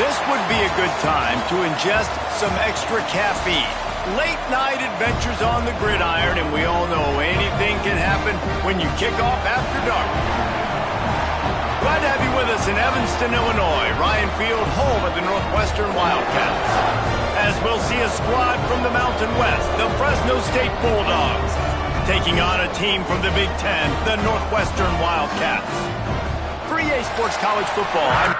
This would be a good time to ingest some extra caffeine. Late night adventures on the gridiron, and we all know anything can happen when you kick off after dark. Glad to have you with us in Evanston, Illinois. Ryan Field, home of the Northwestern Wildcats. As we'll see a squad from the Mountain West, the Fresno State Bulldogs, taking on a team from the Big Ten, the Northwestern Wildcats. For EA Sports College Football, I'm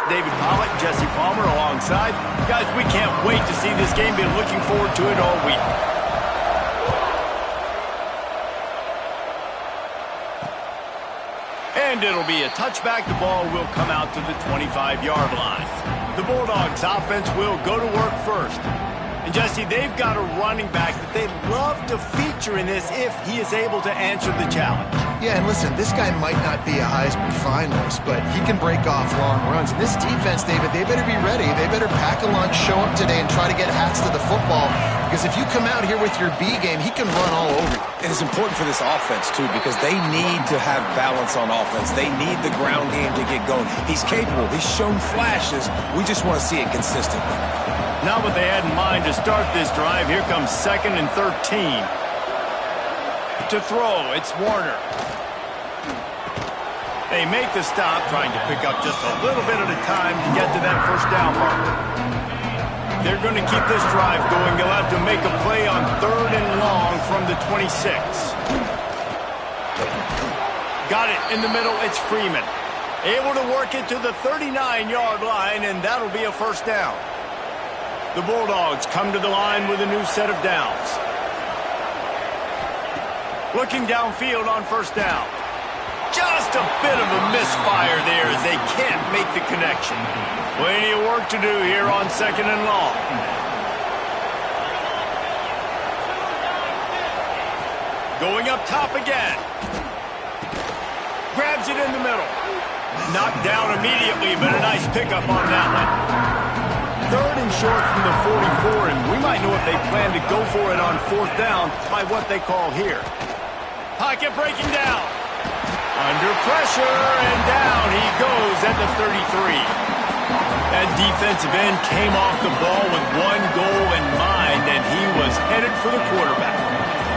David Pollock, Jesse Palmer alongside. Guys, we can't wait to see this game. Been looking forward to it all week. And it'll be a touchback. The ball will come out to the 25-yard line. The Bulldogs offense will go to work first. And Jesse, they've got a running back that they'd love to feature in this if he is able to answer the challenge. Yeah, and listen, this guy might not be a Heisman finalist, but he can break off long runs. And this defense, David, they better be ready. They better pack a lunch, show up today, and try to get hats to the football. Because if you come out here with your B game, he can run all over you. And it's important for this offense, too, because they need to have balance on offense. They need the ground game to get going. He's capable. He's shown flashes. We just want to see it consistently. Not what they had in mind to start this drive. Here comes 2nd and 13. To throw, it's Warner. They make the stop, trying to pick up just a little bit at a time to get to that first down marker. They're going to keep this drive going. They'll have to make a play on 3rd and long from the 26. Got it in the middle. It's Freeman. Able to work it to the 39-yard line, and that'll be a first down. The Bulldogs come to the line with a new set of downs. Looking downfield on first down. Just a bit of a misfire there as they can't make the connection. Plenty of work to do here on 2nd and long. Going up top again. Grabs it in the middle. Knocked down immediately, but a nice pickup on that one. 3rd and short from the 44, and we might know if they plan to go for it on 4th down by what they call here. Pocket breaking down. Under pressure, and down he goes at the 33. That defensive end came off the ball with one goal in mind, and he was headed for the quarterback.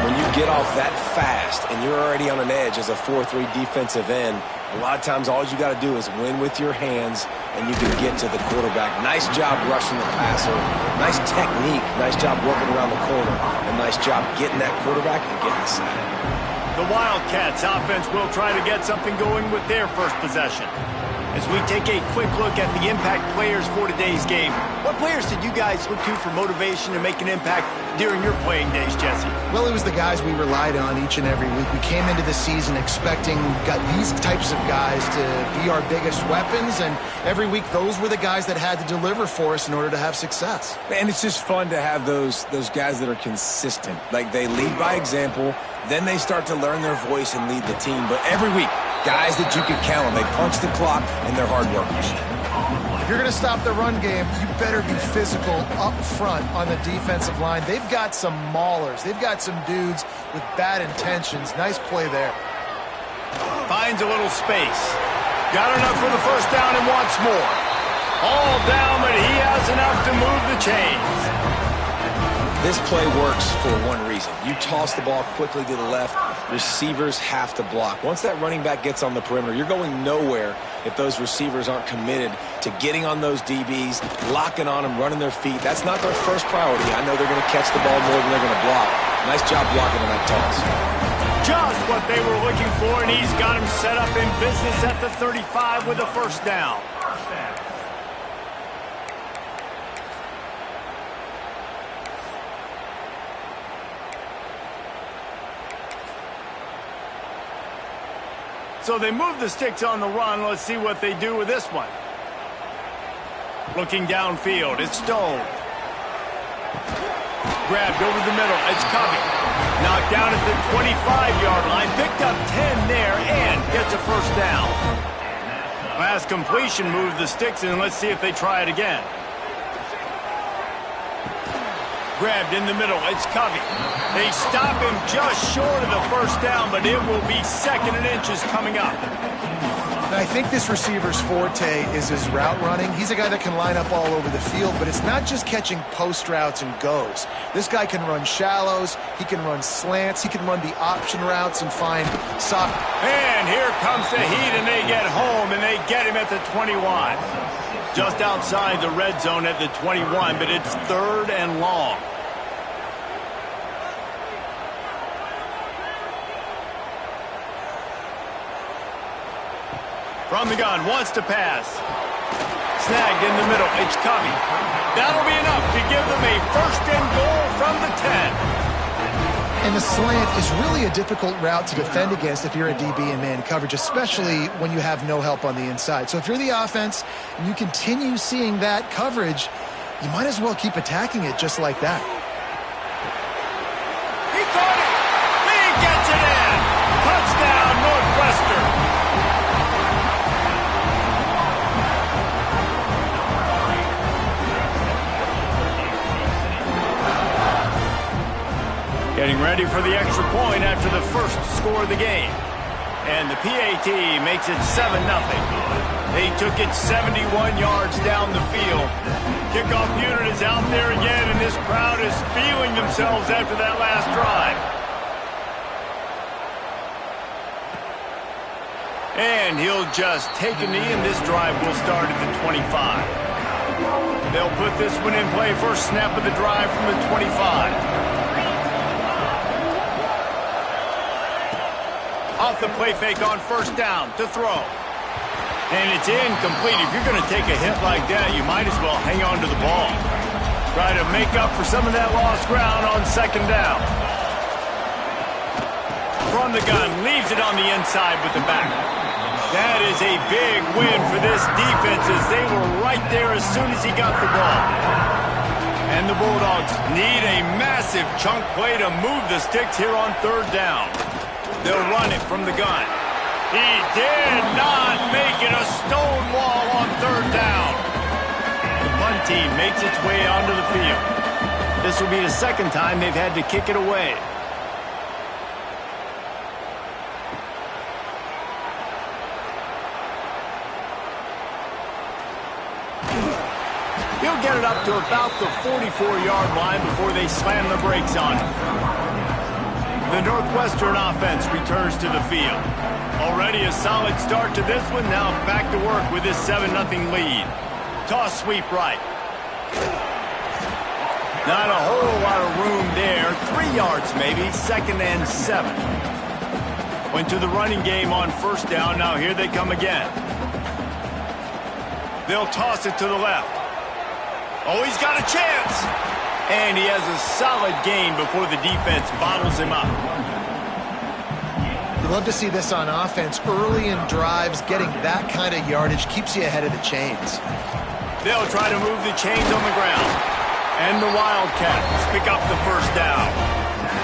When you get off that fast and you're already on an edge as a 4-3 defensive end, a lot of times all you got to do is win with your hands, and you can get to the quarterback. Nice job rushing the passer. Nice technique. Nice job working around the corner. And nice job getting that quarterback and getting the sack. The Wildcats offense will try to get something going with their first possession. As we take a quick look at the impact players for today's game, what players did you guys look to for motivation to make an impact during your playing days, Jesse? Well, it was the guys we relied on each and every week. We came into the season expecting these types of guys to be our biggest weapons, and every week those were the guys that had to deliver for us in order to have success. And it's just fun to have those guys that are consistent. Like, they lead by example, then they start to learn their voice and lead the team. But every week, guys that you can count on. They punch the clock, and they're hard workers. If you're going to stop the run game, you better be physical up front on the defensive line. They've got some maulers. They've got some dudes with bad intentions. Nice play there. Finds a little space. Got enough for the first down and wants more. All down, but he has enough to move the chains. This play works for one reason. You toss the ball quickly to the left. Receivers have to block. Once that running back gets on the perimeter, you're going nowhere if those receivers aren't committed to getting on those DBs, locking on them, running their feet. That's not their first priority. I know they're going to catch the ball more than they're going to block. Nice job blocking on that toss. Just what they were looking for, and he's got him set up in business at the 35 with a first down. So they move the sticks on the run. Let's see what they do with this one. Looking downfield, it's Stone. Grabbed over the middle. It's Covey. Knocked down at the 25-yard line. Picked up 10 there and gets a first down. Last completion moved the sticks, and let's see if they try it again. Grabbed in the middle. It's Covey. They stop him just short of the first down, but it will be 2nd and inches coming up. I think this receiver's forte is his route running. He's a guy that can line up all over the field, but it's not just catching post routes and goes. This guy can run shallows, he can run slants, he can run the option routes and find soft. And here comes the heat, and they get home, and they get him at the 21. Just outside the red zone at the 21, but it's 3rd and long. From the gun, wants to pass. Snagged in the middle, it's Covey. That'll be enough to give them a 1st and goal from the 10. And the slant is really a difficult route to defend against if you're a DB in man coverage, especially when you have no help on the inside. So if you're the offense and you continue seeing that coverage, you might as well keep attacking it just like that. He caught it! He gets it in! Touchdown, Northwestern! Getting ready for the extra point after the first score of the game. And the PAT makes it 7-0. They took it 71 yards down the field. Kickoff unit is out there again, and this crowd is feeling themselves after that last drive. And he'll just take a knee, and this drive will start at the 25. They'll put this one in play. First snap of the drive from the 25. Off the play fake on first down to throw. And it's incomplete. If you're going to take a hit like that, you might as well hang on to the ball. Try to make up for some of that lost ground on 2nd down. From the gun, leaves it on the inside with the back. That is a big win for this defense as they were right there as soon as he got the ball. And the Bulldogs need a massive chunk play to move the sticks here on 3rd down. They'll run it from the gun. He did not make it a stone wall on 3rd down. The punt team makes its way onto the field. This will be the 2nd time they've had to kick it away. He'll get it up to about the 44-yard line before they slam the brakes on it. The Northwestern offense returns to the field. Already a solid start to this one. Now back to work with this 7-0 lead. Toss sweep right. Not a whole lot of room there. 3 yards maybe. 2nd and 7. Went to the running game on 1st down. Now here they come again. They'll toss it to the left. Oh, he's got a chance. And he has a solid gain before the defense bottles him up. You love to see this on offense. Early in drives, getting that kind of yardage keeps you ahead of the chains. They'll try to move the chains on the ground. And the Wildcats pick up the first down.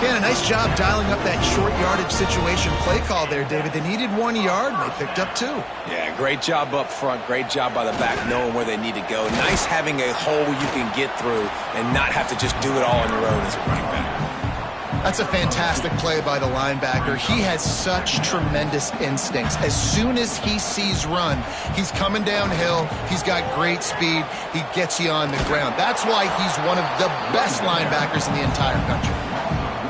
Yeah, nice job dialing up that short yardage situation play call there, David. They needed 1 yard, and they picked up 2. Yeah, great job up front. Great job by the back, knowing where they need to go. Nice having a hole you can get through and not have to just do it all on your own as a running back. That's a fantastic play by the linebacker. He has such tremendous instincts. As soon as he sees run, he's coming downhill. He's got great speed. He gets you on the ground. That's why he's one of the best linebackers in the entire country.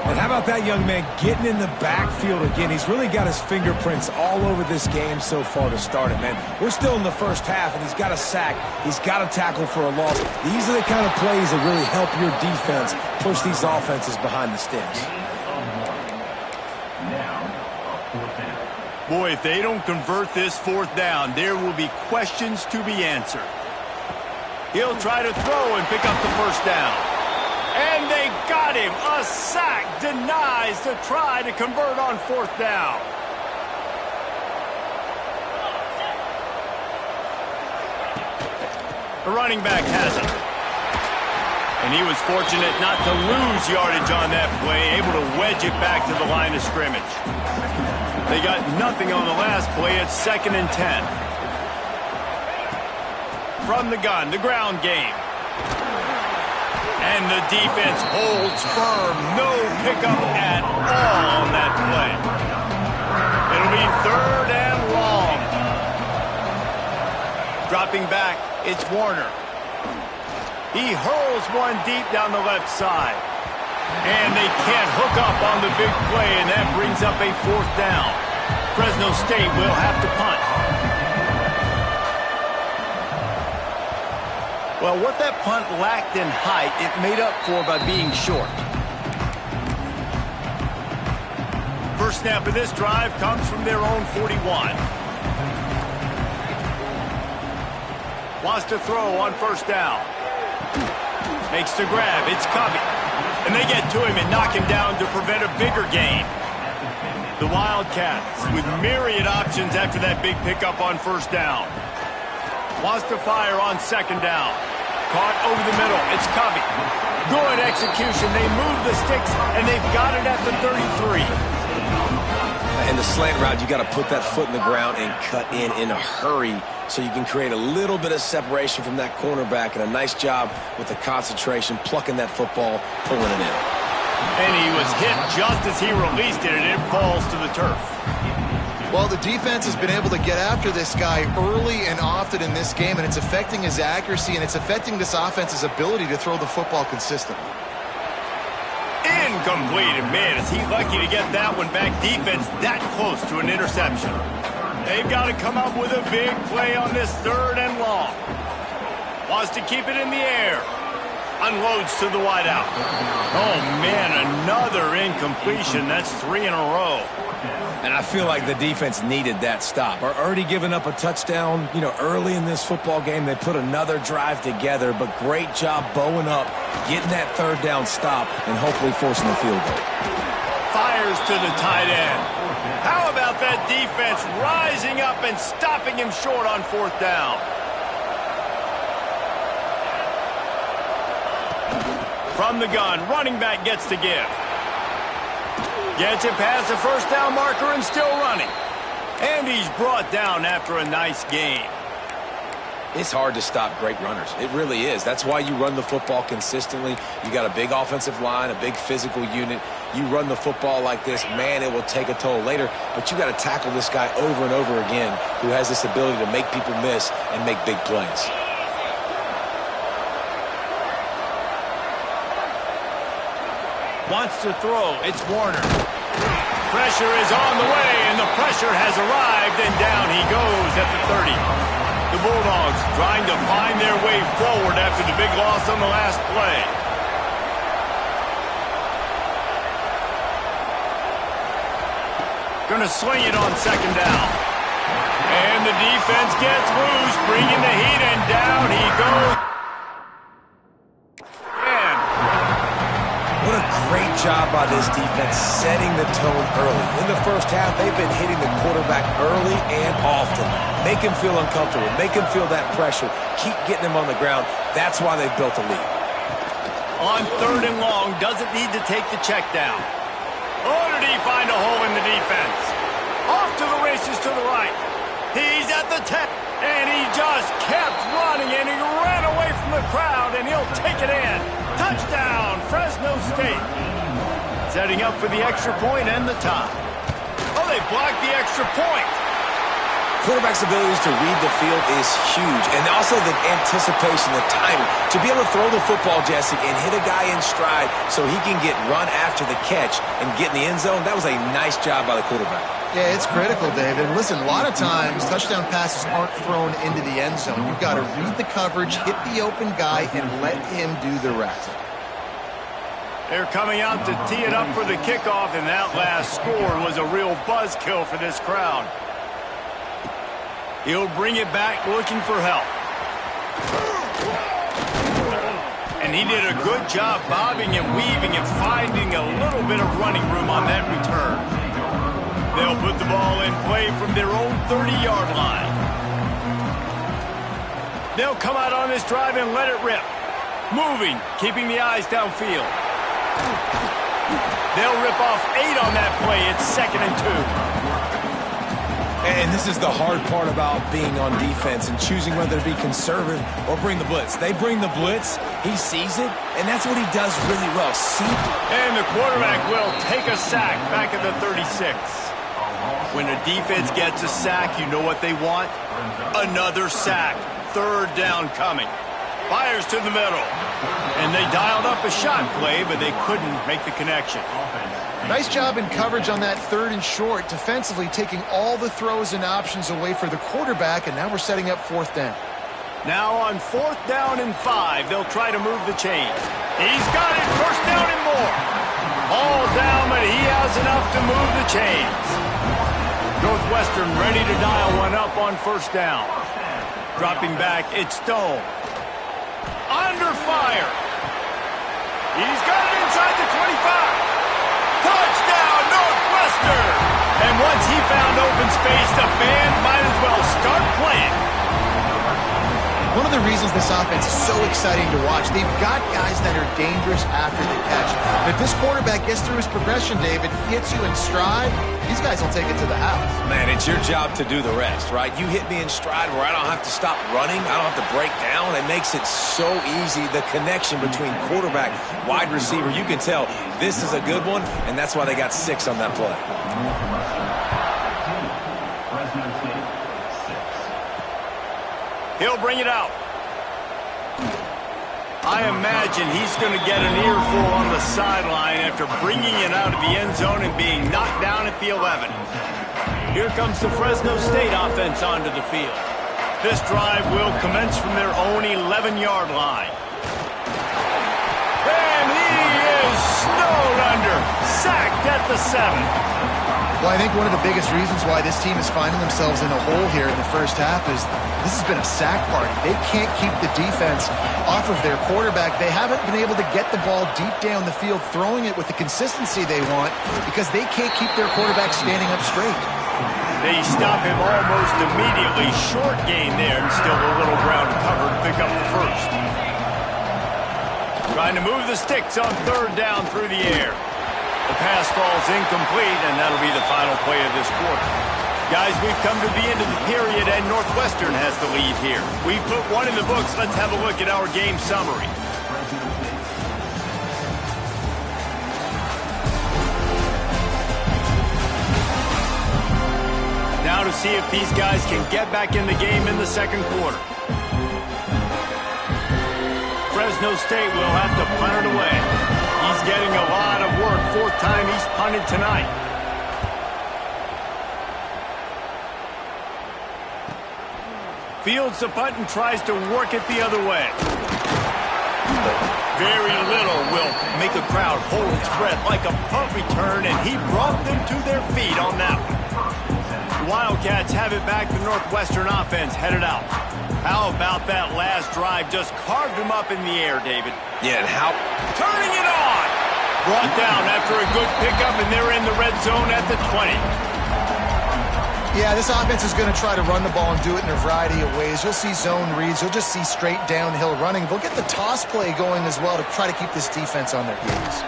And how about that young man getting in the backfield again? He's really got his fingerprints all over this game so far to start it, man. We're still in the first half, and he's got a sack. He's got a tackle for a loss. These are the kind of plays that really help your defense push these offenses behind the sticks. Boy, if they don't convert this 4th down, there will be questions to be answered. He'll try to throw and pick up the first down. And they got him. A sack denies the try to convert on 4th down. The running back has it. And he was fortunate not to lose yardage on that play, able to wedge it back to the line of scrimmage. They got nothing on the last play. It's 2nd and 10. From the gun, the ground game. And the defense holds firm. No pickup at all on that play. It'll be 3rd and long. Dropping back, it's Warner. He hurls one deep down the left side. And they can't hook up on the big play, and that brings up a 4th down. Fresno State will have to punt. Well, what that punt lacked in height, it made up for by being short. First snap of this drive comes from their own 41. Wants to throw on 1st down. Makes the grab. It's Covey. And they get to him and knock him down to prevent a bigger gain. The Wildcats with myriad options after that big pickup on 1st down. Wants to fire on 2nd down. Caught over the middle. It's Covey. Good execution. They move the sticks, and they've got it at the 33. In the slant route, you got to put that foot in the ground and cut in a hurry so you can create a little bit of separation from that cornerback, and a nice job with the concentration, plucking that football, pulling it in. And he was hit just as he released it, and it falls to the turf. Well, the defense has been able to get after this guy early and often in this game, and it's affecting his accuracy, and it's affecting this offense's ability to throw the football consistently. Incomplete, and man, is he lucky to get that one back. Defense that close to an interception. They've got to come up with a big play on this 3rd and long. Wants to keep it in the air. Unloads to the wideout. Oh, man, another incompletion. That's 3 in a row. And I feel like the defense needed that stop. Are already giving up a touchdown, early in this football game. They put another drive together, but great job bowing up, getting that 3rd down stop, and hopefully forcing the field goal. Fires to the tight end. How about that defense rising up and stopping him short on 4th down? From the gun, running back gets to give. Gets it past the 1st down marker and still running. And he's brought down after a nice gain. It's hard to stop great runners. It really is. That's why you run the football consistently. You got a big offensive line, a big physical unit. You run the football like this, man, it will take a toll later. But you got to tackle this guy over and over again who has this ability to make people miss and make big plays. Wants to throw. It's Warner. Pressure is on the way, and the pressure has arrived, and down he goes at the 30. The Bulldogs trying to find their way forward after the big loss on the last play. Going to swing it on 2nd down. And the defense gets loose, bringing the heat, and down he goes. What a great job by this defense setting the tone early. In the 1st half, they've been hitting the quarterback early and often. Make him feel uncomfortable. Make him feel that pressure. Keep getting him on the ground. That's why they've built a lead. On 3rd and long, doesn't need to take the check down. Oh, did he find a hole in the defense? Off to the races to the right. He's at the 10. And he just kept running, and he ran away from the crowd, and he'll take it in. Touchdown, Fresno State. Setting up for the extra point and the tie. Oh, they blocked the extra point. Quarterback's abilities to read the field is huge, and also the anticipation, the timing. To be able to throw the football, Jesse, and hit a guy in stride so he can get run after the catch and get in the end zone, that was a nice job by the quarterback. Yeah, it's critical, David. Listen, a lot of times touchdown passes aren't thrown into the end zone. You've got to read the coverage, hit the open guy, and let him do the rest. They're coming out to tee it up for the kickoff, and that last score was a real buzzkill for this crowd. He'll bring it back looking for help. And he did a good job bobbing and weaving and finding a little bit of running room on that return. They'll put the ball in play from their own 30-yard line. They'll come out on this drive and let it rip. Moving, keeping the eyes downfield. They'll rip off 8 on that play. It's 2nd and 2. And this is the hard part about being on defense and choosing whether to be conservative or bring the blitz. They bring the blitz, he sees it, and that's what he does really well. And the quarterback will take a sack back at the 36. When a defense gets a sack, you know what they want? Another sack. 3rd down coming. Fires to the middle. And they dialed up a shot play, but they couldn't make the connection. Nice job in coverage on that 3rd and short, defensively taking all the throws and options away for the quarterback, and now we're setting up 4th down. Now on 4th down and 5, they'll try to move the chains. He's got it, 1st down and more. All down, but he has enough to move the chains. Northwestern ready to dial one up on 1st down. Dropping back, it's Stone. Under fire. He's got it inside the 25. Touchdown, Northwestern! And once he found open space, the band might as well start playing. One of the reasons this offense is so exciting to watch, they've got guys that are dangerous after the catch. But if this quarterback gets through his progression, David, hits you in stride, these guys will take it to the house. Man, it's your job to do the rest, right? You hit me in stride where I don't have to stop running. I don't have to break down. It makes it so easy. The connection between quarterback, wide receiver, you can tell this is a good one, and that's why they got 6 on that play. He'll bring it out. I imagine he's going to get an earful on the sideline after bringing it out of the end zone and being knocked down at the 11. Here comes the Fresno State offense onto the field. This drive will commence from their own 11-yard line. And he is snowed under, sacked at the 7. Well, I think one of the biggest reasons why this team is finding themselves in a hole here in the first half is this has been a sack party. They can't keep the defense off of their quarterback. They haven't been able to get the ball deep down the field, throwing it with the consistency they want because they can't keep their quarterback standing up straight. They stop him almost immediately. Short gain there and still a little ground to cover to pick up the 1st. Trying to move the sticks on 3rd down through the air. The pass falls incomplete, and that'll be the final play of this quarter. Guys, we've come to the end of the period, and Northwestern has the lead here. We've put one in the books. Let's have a look at our game summary. Now to see if these guys can get back in the game in the 2nd quarter. Fresno State will have to punt it away. He's getting a lot of work. 4th time he's punted tonight. Fields the punt and tries to work it the other way. Very little will make a crowd hold its breath like a punt return, and he brought them to their feet on that one. The Wildcats have it back. The Northwestern offense headed out. How about that last drive? Just carved him up in the air, David. Yeah, and how... Turning it on! Brought down after a good pickup, and they're in the red zone at the 20. Yeah, this offense is going to try to run the ball and do it in a variety of ways. You'll see zone reads. You'll just see straight downhill running. They'll get the toss play going as well to try to keep this defense on their heels.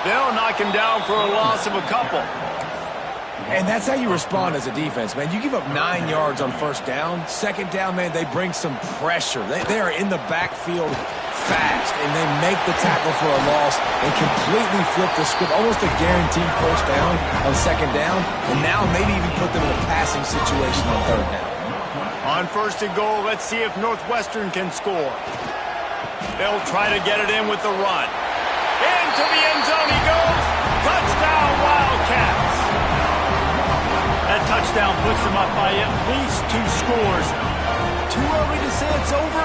They'll knock him down for a loss of a couple. And that's how you respond as a defense, man. You give up 9 yards on 1st down. 2nd down, man, they bring some pressure. They are in the backfield fast, and they make the tackle for a loss and completely flip the script. Almost a guaranteed 1st down on 2nd down, and now maybe even put them in a passing situation on 3rd down. On 1st and goal, let's see if Northwestern can score. They'll try to get it in with the run. Into the end zone he goes. Touchdown, Wildcats. That touchdown puts them up by at least 2 scores. Too early to say it's over?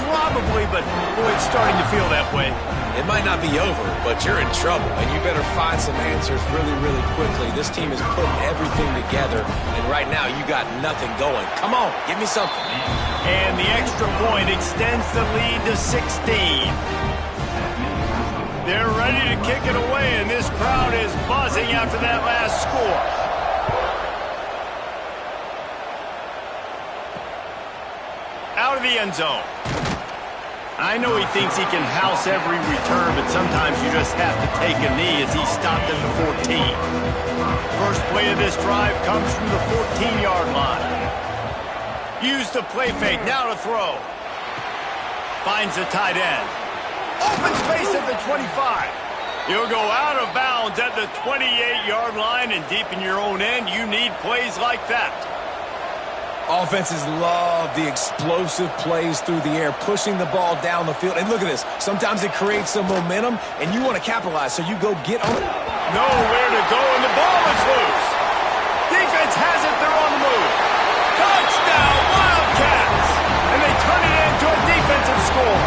Probably, but boy, it's starting to feel that way. It might not be over, but you're in trouble, and you better find some answers really, really quickly. This team is putting everything together, and right now you got nothing going. Come on, give me something. And the extra point extends the lead to 16. They're ready to kick it away, and this crowd is buzzing after that last score. Out of the end zone. I know he thinks he can house every return, but sometimes you just have to take a knee as he stopped at the 14. First play of this drive comes from the 14-yard line. Use the play fake, now to throw. Finds the tight end. Open space at the 25. You'll go out of bounds at the 28-yard line, and deep in your own end, you need plays like that. Offenses love the explosive plays through the air, pushing the ball down the field. And look at this. Sometimes it creates some momentum, and you want to capitalize, so you go get on it. Nowhere to go, and the ball is loose. Defense has it. They're on the move. Touchdown, Wildcats! And they turn it into a defensive score.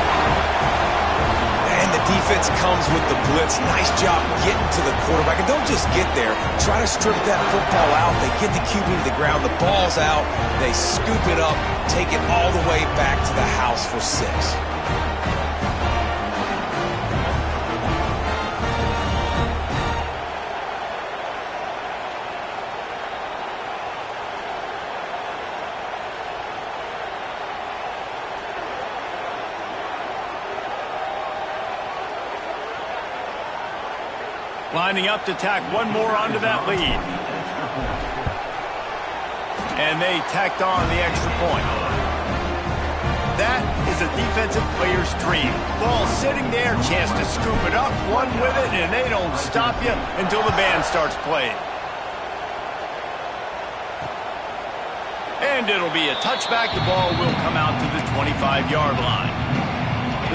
And the defense comes with the blitz. Nice job getting to the quarterback. And don't just get there. Try to strip that football out. They get the QB to the ground. The ball's out. They scoop it up, take it all the way back to the house for 6. Lining up to tack one more onto that lead. And they tacked on the extra point. That is a defensive player's dream. Ball sitting there, chance to scoop it up, one with it, and they don't stop you until the band starts playing. And it'll be a touchback. The ball will come out to the 25-yard line.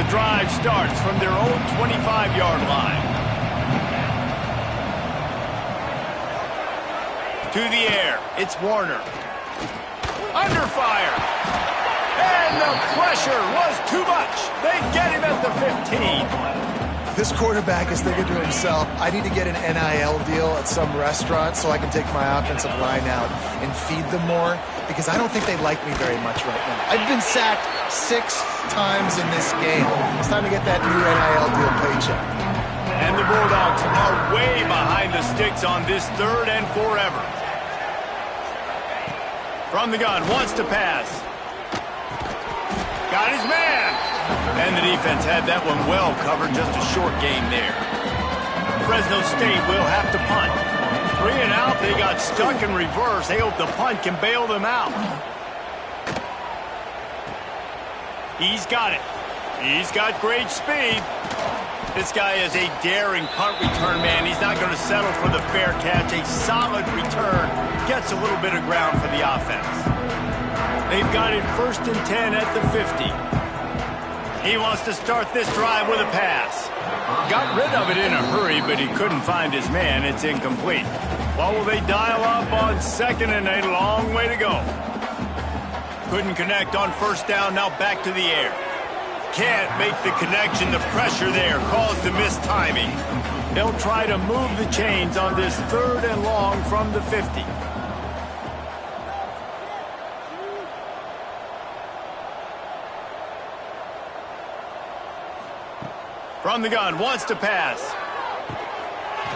The drive starts from their own 25-yard line. To the air, it's Warner. Under fire. And the pressure was too much. They get him at the 15. This quarterback is thinking to himself, I need to get an NIL deal at some restaurant so I can take my offensive line out and feed them more, because I don't think they like me very much right now. I've been sacked 6 times in this game. It's time to get that new NIL deal paycheck. And the Bulldogs are way behind the sticks on this 3rd and forever. From the gun, wants to pass. Got his man. And the defense had that one well covered, just a short game there. Fresno State will have to punt. 3 and out, they got stuck in reverse. They hope the punt can bail them out. He's got it. He's got great speed. This guy is a daring punt return man. He's not going to settle for the fair catch. A solid return. Gets a little bit of ground for the offense. They've got it 1st and 10 at the 50. He wants to start this drive with a pass. Got rid of it in a hurry, but he couldn't find his man. It's incomplete. Well, will they dial up on 2nd and a long way to go? Couldn't connect on 1st down. Now back to the air. Can't make the connection. The pressure there caused the mistiming. They'll try to move the chains on this 3rd and long from the 50. From the gun, wants to pass.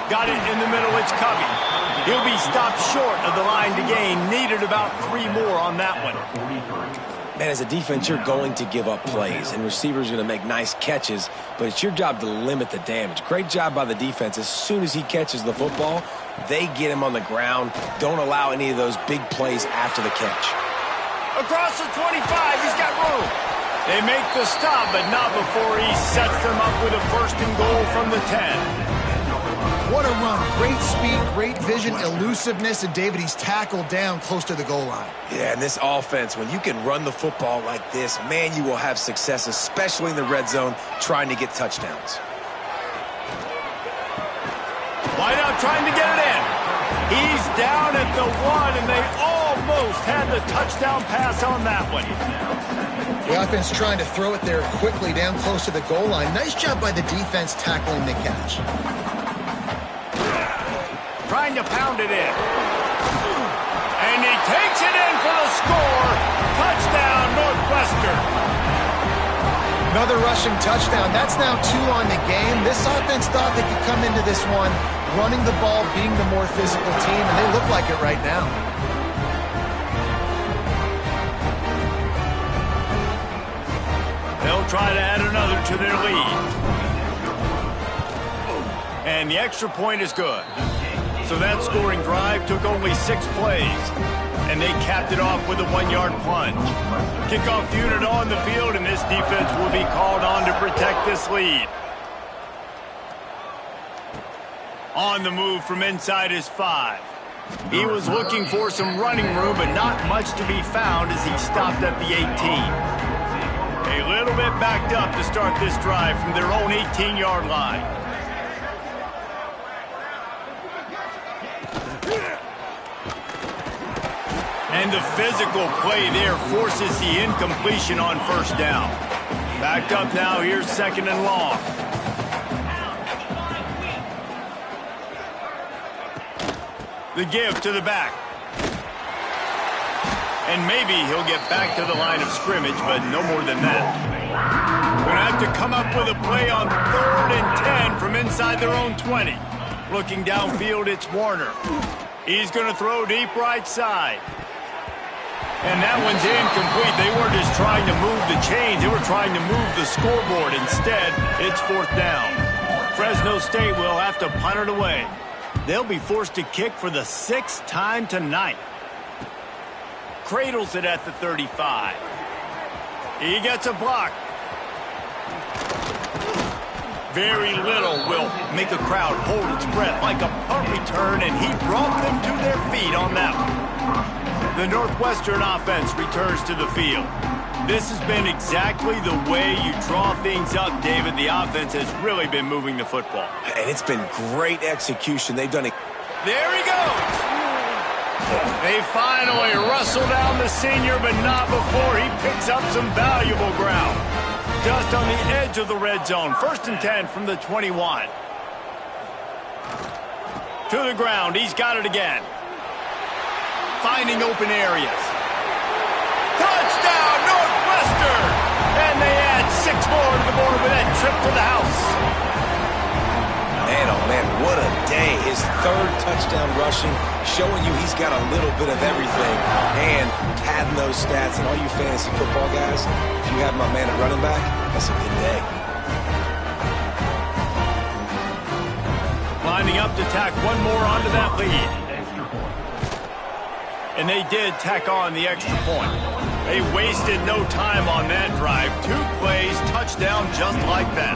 Got it in the middle, it's Covey. He'll be stopped short of the line to gain. Needed about 3 more on that one. Man, as a defense, you're going to give up plays, and receivers are going to make nice catches, but it's your job to limit the damage. Great job by the defense. As soon as he catches the football, they get him on the ground. Don't allow any of those big plays after the catch. Across the 25, he's got room. They make the stop, but not before he sets them up with a 1st and goal from the 10. What a run. Great speed, great vision, elusiveness, and David, he's tackled down close to the goal line. Yeah, and this offense, when you can run the football like this, man, you will have success, especially in the red zone, trying to get touchdowns. Wide out trying to get it in. He's down at the 1, and they almost had the touchdown pass on that one. The offense trying to throw it there quickly down close to the goal line. Nice job by the defense tackling the catch. Trying to pound it in. And he takes it in for the score. Touchdown, Northwestern. Another rushing touchdown. That's now 2 on the game. This offense thought they could come into this one running the ball, being the more physical team, and they look like it right now. They'll try to add another to their lead. And the extra point is good. So that scoring drive took only 6 plays. And they capped it off with a 1-yard plunge. Kickoff unit on the field, and this defense will be called on to protect this lead. On the move from inside his 5. He was looking for some running room, but not much to be found as he stopped at the 18. A little bit backed up to start this drive from their own 18-yard line. And the physical play there forces the incompletion on first down. Backed up now, here's 2nd and long. The give to the back. And maybe he'll get back to the line of scrimmage, but no more than that. Going to have to come up with a play on 3rd and 10 from inside their own 20. Looking downfield, it's Warner. He's going to throw deep right side. And that one's incomplete. They weren't just trying to move the chains. They were trying to move the scoreboard. Instead, it's 4th down. Fresno State will have to punt it away. They'll be forced to kick for the 6th time tonight. Cradles it at the 35. He gets a block. Very little will make a crowd hold its breath like a punt return, and he brought them to their feet on that one. The Northwestern offense returns to the field. This has been exactly the way you draw things up, David. The offense has really been moving the football. And it's been great execution. They've done it. There he goes. They finally wrestle down the senior, but not before he picks up some valuable ground. Just on the edge of the red zone. 1st and 10 from the 21. To the ground. He's got it again. Finding open areas. Touchdown, Northwestern! And they add 6 more to the board with that trip to the house. Man, oh man, what a day. His 3rd touchdown rushing, showing you he's got a little bit of everything. And padding those stats, and all you fantasy football guys, if you have my man at running back, that's a good day. Lining up to tack one more onto that lead. And they did tack on the extra point. They wasted no time on that drive. 2 plays, touchdown just like that.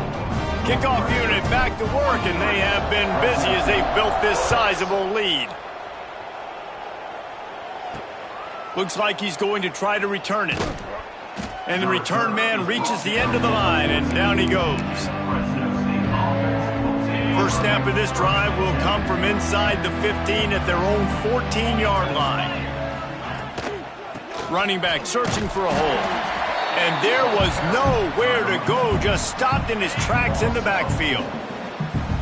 Kickoff unit back to work, and they have been busy as they built this sizable lead. Looks like he's going to try to return it. And the return man reaches the end of the line, and down he goes. First snap of this drive will come from inside the 15 at their own 14-yard line. Running back searching for a hole. And there was nowhere to go, just stopped in his tracks in the backfield.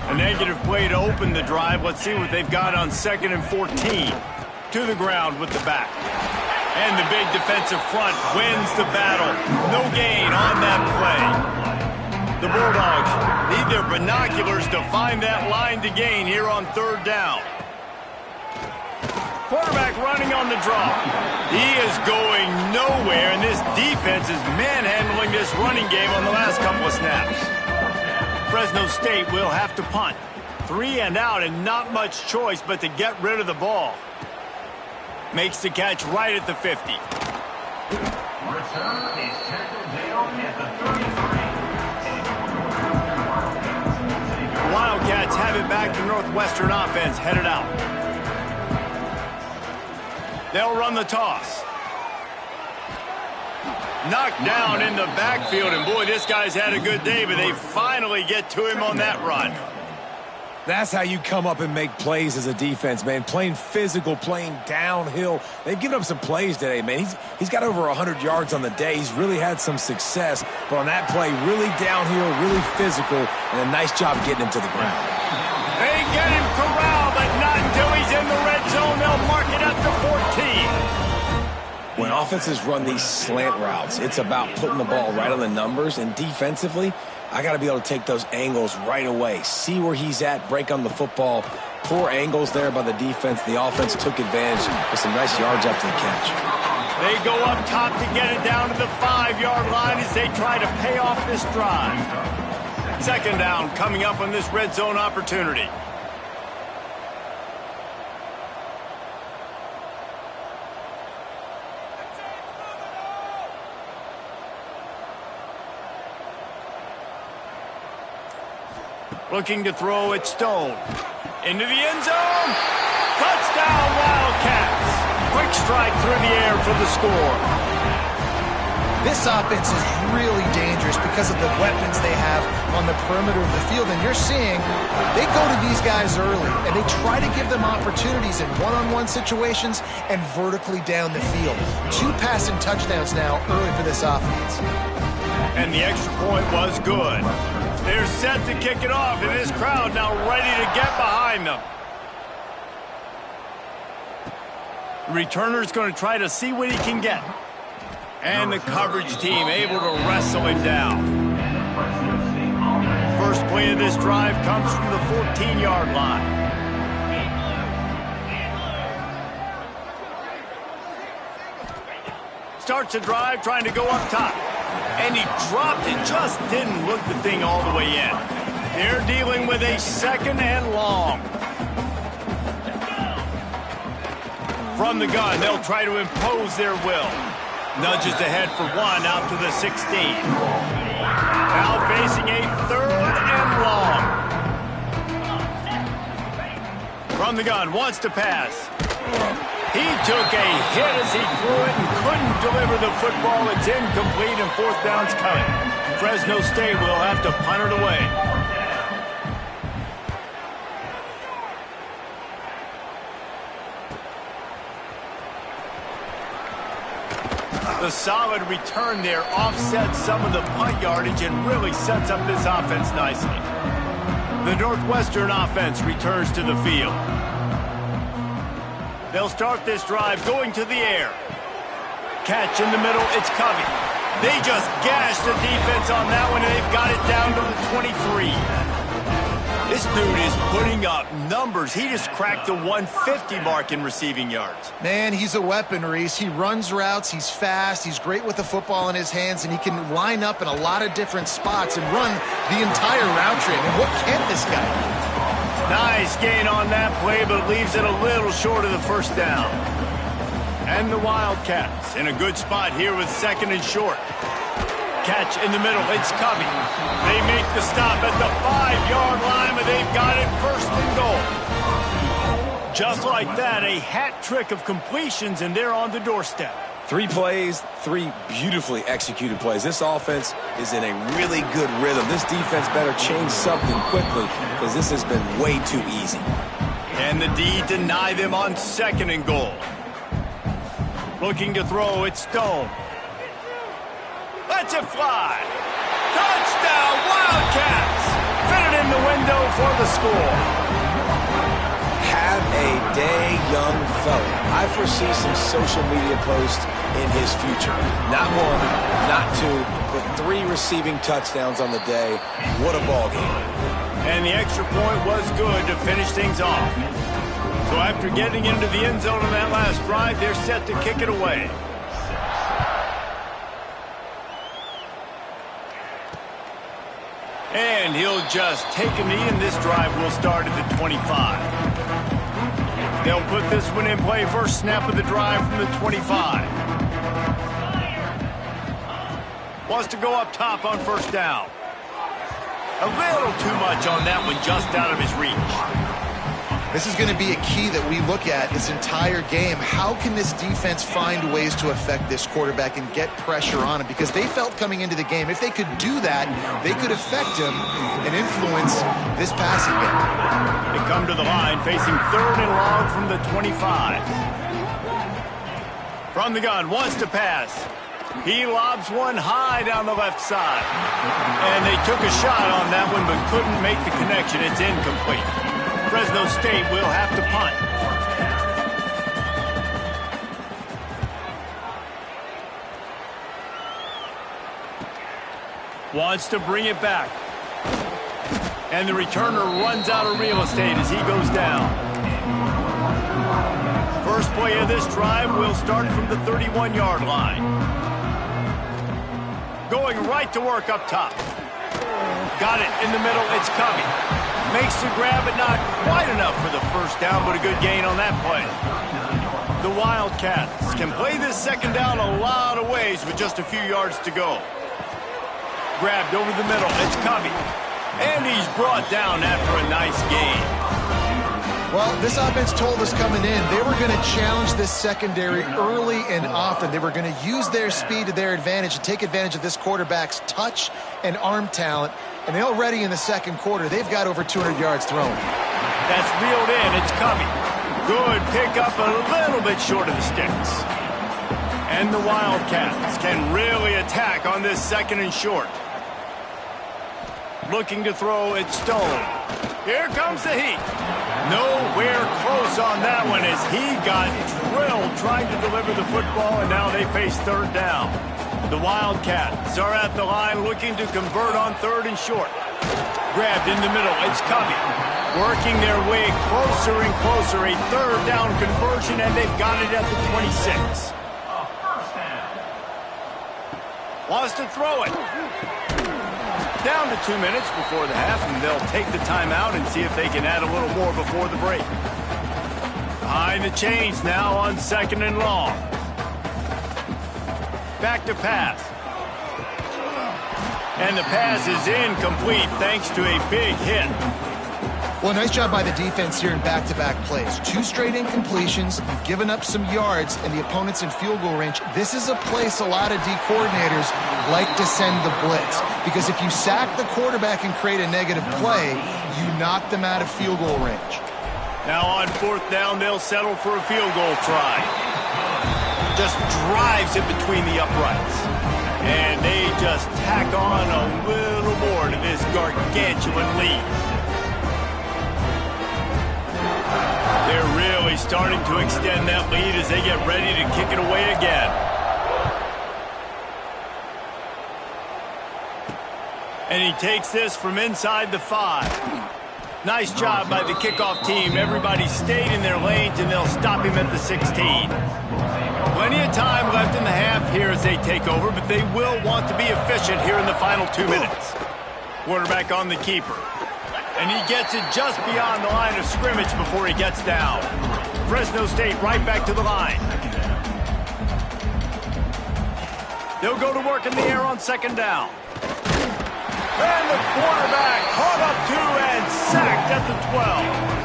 A negative play to open the drive. Let's see what they've got on 2nd and 14. To the ground with the back. And the big defensive front wins the battle. No gain on that play. The Bulldogs need their binoculars to find that line to gain here on 3rd down. Quarterback running on the draw. He is going nowhere, and this defense is manhandling this running game on the last couple of snaps. Fresno State will have to punt. 3 and out, and not much choice but to get rid of the ball. Makes the catch right at the 50. Return is tackled down at the 33. The Wildcats have it back. The Northwestern offense headed out. They'll run the toss. Knocked down in the backfield, and boy, this guy's had a good day, but they finally get to him on that run. That's how you come up and make plays as a defense, man. Playing physical, playing downhill. They've given up some plays today, man. He's got over 100 yards on the day. He's really had some success. But on that play, really downhill, really physical, and a nice job getting him to the ground. They get him corralled, but not until he's in the red zone. They'll mark it up to 14. When offenses run these slant routes, it's about putting the ball right on the numbers. And defensively, I got to be able to take those angles right away. See where he's at, break on the football. Poor angles there by the defense. The offense took advantage with some nice yards after the catch. They go up top to get it down to the 5-yard line as they try to pay off this drive. Second down coming up on this red zone opportunity. Looking to throw it, Stone. Into the end zone. Touchdown, Wildcats. Quick strike through the air for the score. This offense is really dangerous because of the weapons they have on the perimeter of the field. And you're seeing they go to these guys early, and they try to give them opportunities in one-on-one situations and vertically down the field. 2 passing touchdowns now early for this offense. And the extra point was good. They're set to kick it off, and this crowd now ready to get behind them. The returner's going to try to see what he can get. And the coverage team able to wrestle him down. First play of this drive comes from the 14-yard line. Starts a drive trying to go up top. And he dropped it, just didn't look the thing all the way in. They're dealing with a second and long. From the gun, they'll try to impose their will. Nudges ahead for 1 out to the 16. Now facing a third and long. From the gun, wants to pass. He took a hit as he threw it and couldn't deliver the football. It's incomplete and fourth down's coming. Fresno State will have to punt it away. The solid return there offsets some of the punt yardage and really sets up this offense nicely. The Northwestern offense returns to the field. They'll start this drive going to the air. Catch in the middle, it's Covey. They just gashed the defense on that one, and they've got it down to the 23. This dude is putting up numbers. He just cracked the 150 mark in receiving yards. Man, he's a weapon, Reese. He runs routes, he's fast, he's great with the football in his hands, and he can line up in a lot of different spots and run the entire route tree. I mean, what can't this guy do? Nice gain on that play, but leaves it a little short of the first down. And the Wildcats in a good spot here with second and short. Catch in the middle, it's Covey. They make the stop at the 5-yard line, but they've got it first and goal. Just like that, a hat trick of completions, and they're on the doorstep. 3 plays, 3 beautifully executed plays. This offense is in a really good rhythm. This defense better change something quickly because this has been way too easy. And the D deny them on second and goal. Looking to throw, it's Stone. Lets it fly. Touchdown, Wildcats! Fitted in the window for the score. Have a day, young fella. I foresee some social media posts in his future. Not 1, not 2, but 3 receiving touchdowns on the day. What a ball game. And the extra point was good to finish things off. So after getting into the end zone on that last drive, they're set to kick it away. And he'll just take a knee, and this drive will start at the 25. They'll put this one in play. First snap of the drive from the 25. Wants to go up top on first down. A little too much on that one, just out of his reach. This is going to be a key that we look at this entire game. How can this defense find ways to affect this quarterback and get pressure on him? Because they felt coming into the game, if they could do that, they could affect him and influence this passing game. They come to the line facing third and long from the 25. From the gun, wants to pass. He lobs one high down the left side. And they took a shot on that one but couldn't make the connection. It's incomplete. Fresno State will have to punt. Wants to bring it back. And the returner runs out of real estate as he goes down. First play of this drive will start from the 31-yard line. Going right to work up top. Got it in the middle. It's Covey. Makes the grab, but not quite enough for the first down, but a good gain on that play. The Wildcats can play this second down a lot of ways with just a few yards to go. Grabbed over the middle. It's Covey. And he's brought down after a nice gain. Well, this offense told us coming in they were going to challenge this secondary early and often. They were going to use their speed to their advantage and take advantage of this quarterback's touch and arm talent. And already in the second quarter, they've got over 200 yards thrown. That's reeled in. It's Covey. Good pickup, a little bit short of the sticks. And the Wildcats can really attack on this second and short. Looking to throw, it's Stone. Here comes the heat. Nowhere close on that one as he got drilled trying to deliver the football, and now they face third down. The Wildcats are at the line looking to convert on third and short. Grabbed in the middle, it's Covey. Working their way closer and closer, a third down conversion, and they've got it at the 26. Wants to throw it. Down to 2 minutes before the half, and they'll take the timeout and see if they can add a little more before the break. Behind the chains now on second and long. Back to pass. And the pass is incomplete thanks to a big hit. Well, nice job by the defense here in back-to-back plays. 2 straight incompletions, you've given up some yards, and the opponent's in field goal range. This is a place a lot of D coordinators like to send the blitz, because if you sack the quarterback and create a negative play, you knock them out of field goal range. Now on fourth down, they'll settle for a field goal try. Just drives it between the uprights. And they just tack on a little more to this gargantuan lead. They're really starting to extend that lead as they get ready to kick it away again. And he takes this from inside the 5. Nice job by the kickoff team. Everybody stayed in their lanes, and they'll stop him at the 16. Plenty of time left in the half here as they take over, but they will want to be efficient here in the final 2 minutes. Quarterback on the keeper. And he gets it just beyond the line of scrimmage before he gets down. Fresno State right back to the line. They'll go to work in the air on second down. And the quarterback caught up to and sacked at the 12.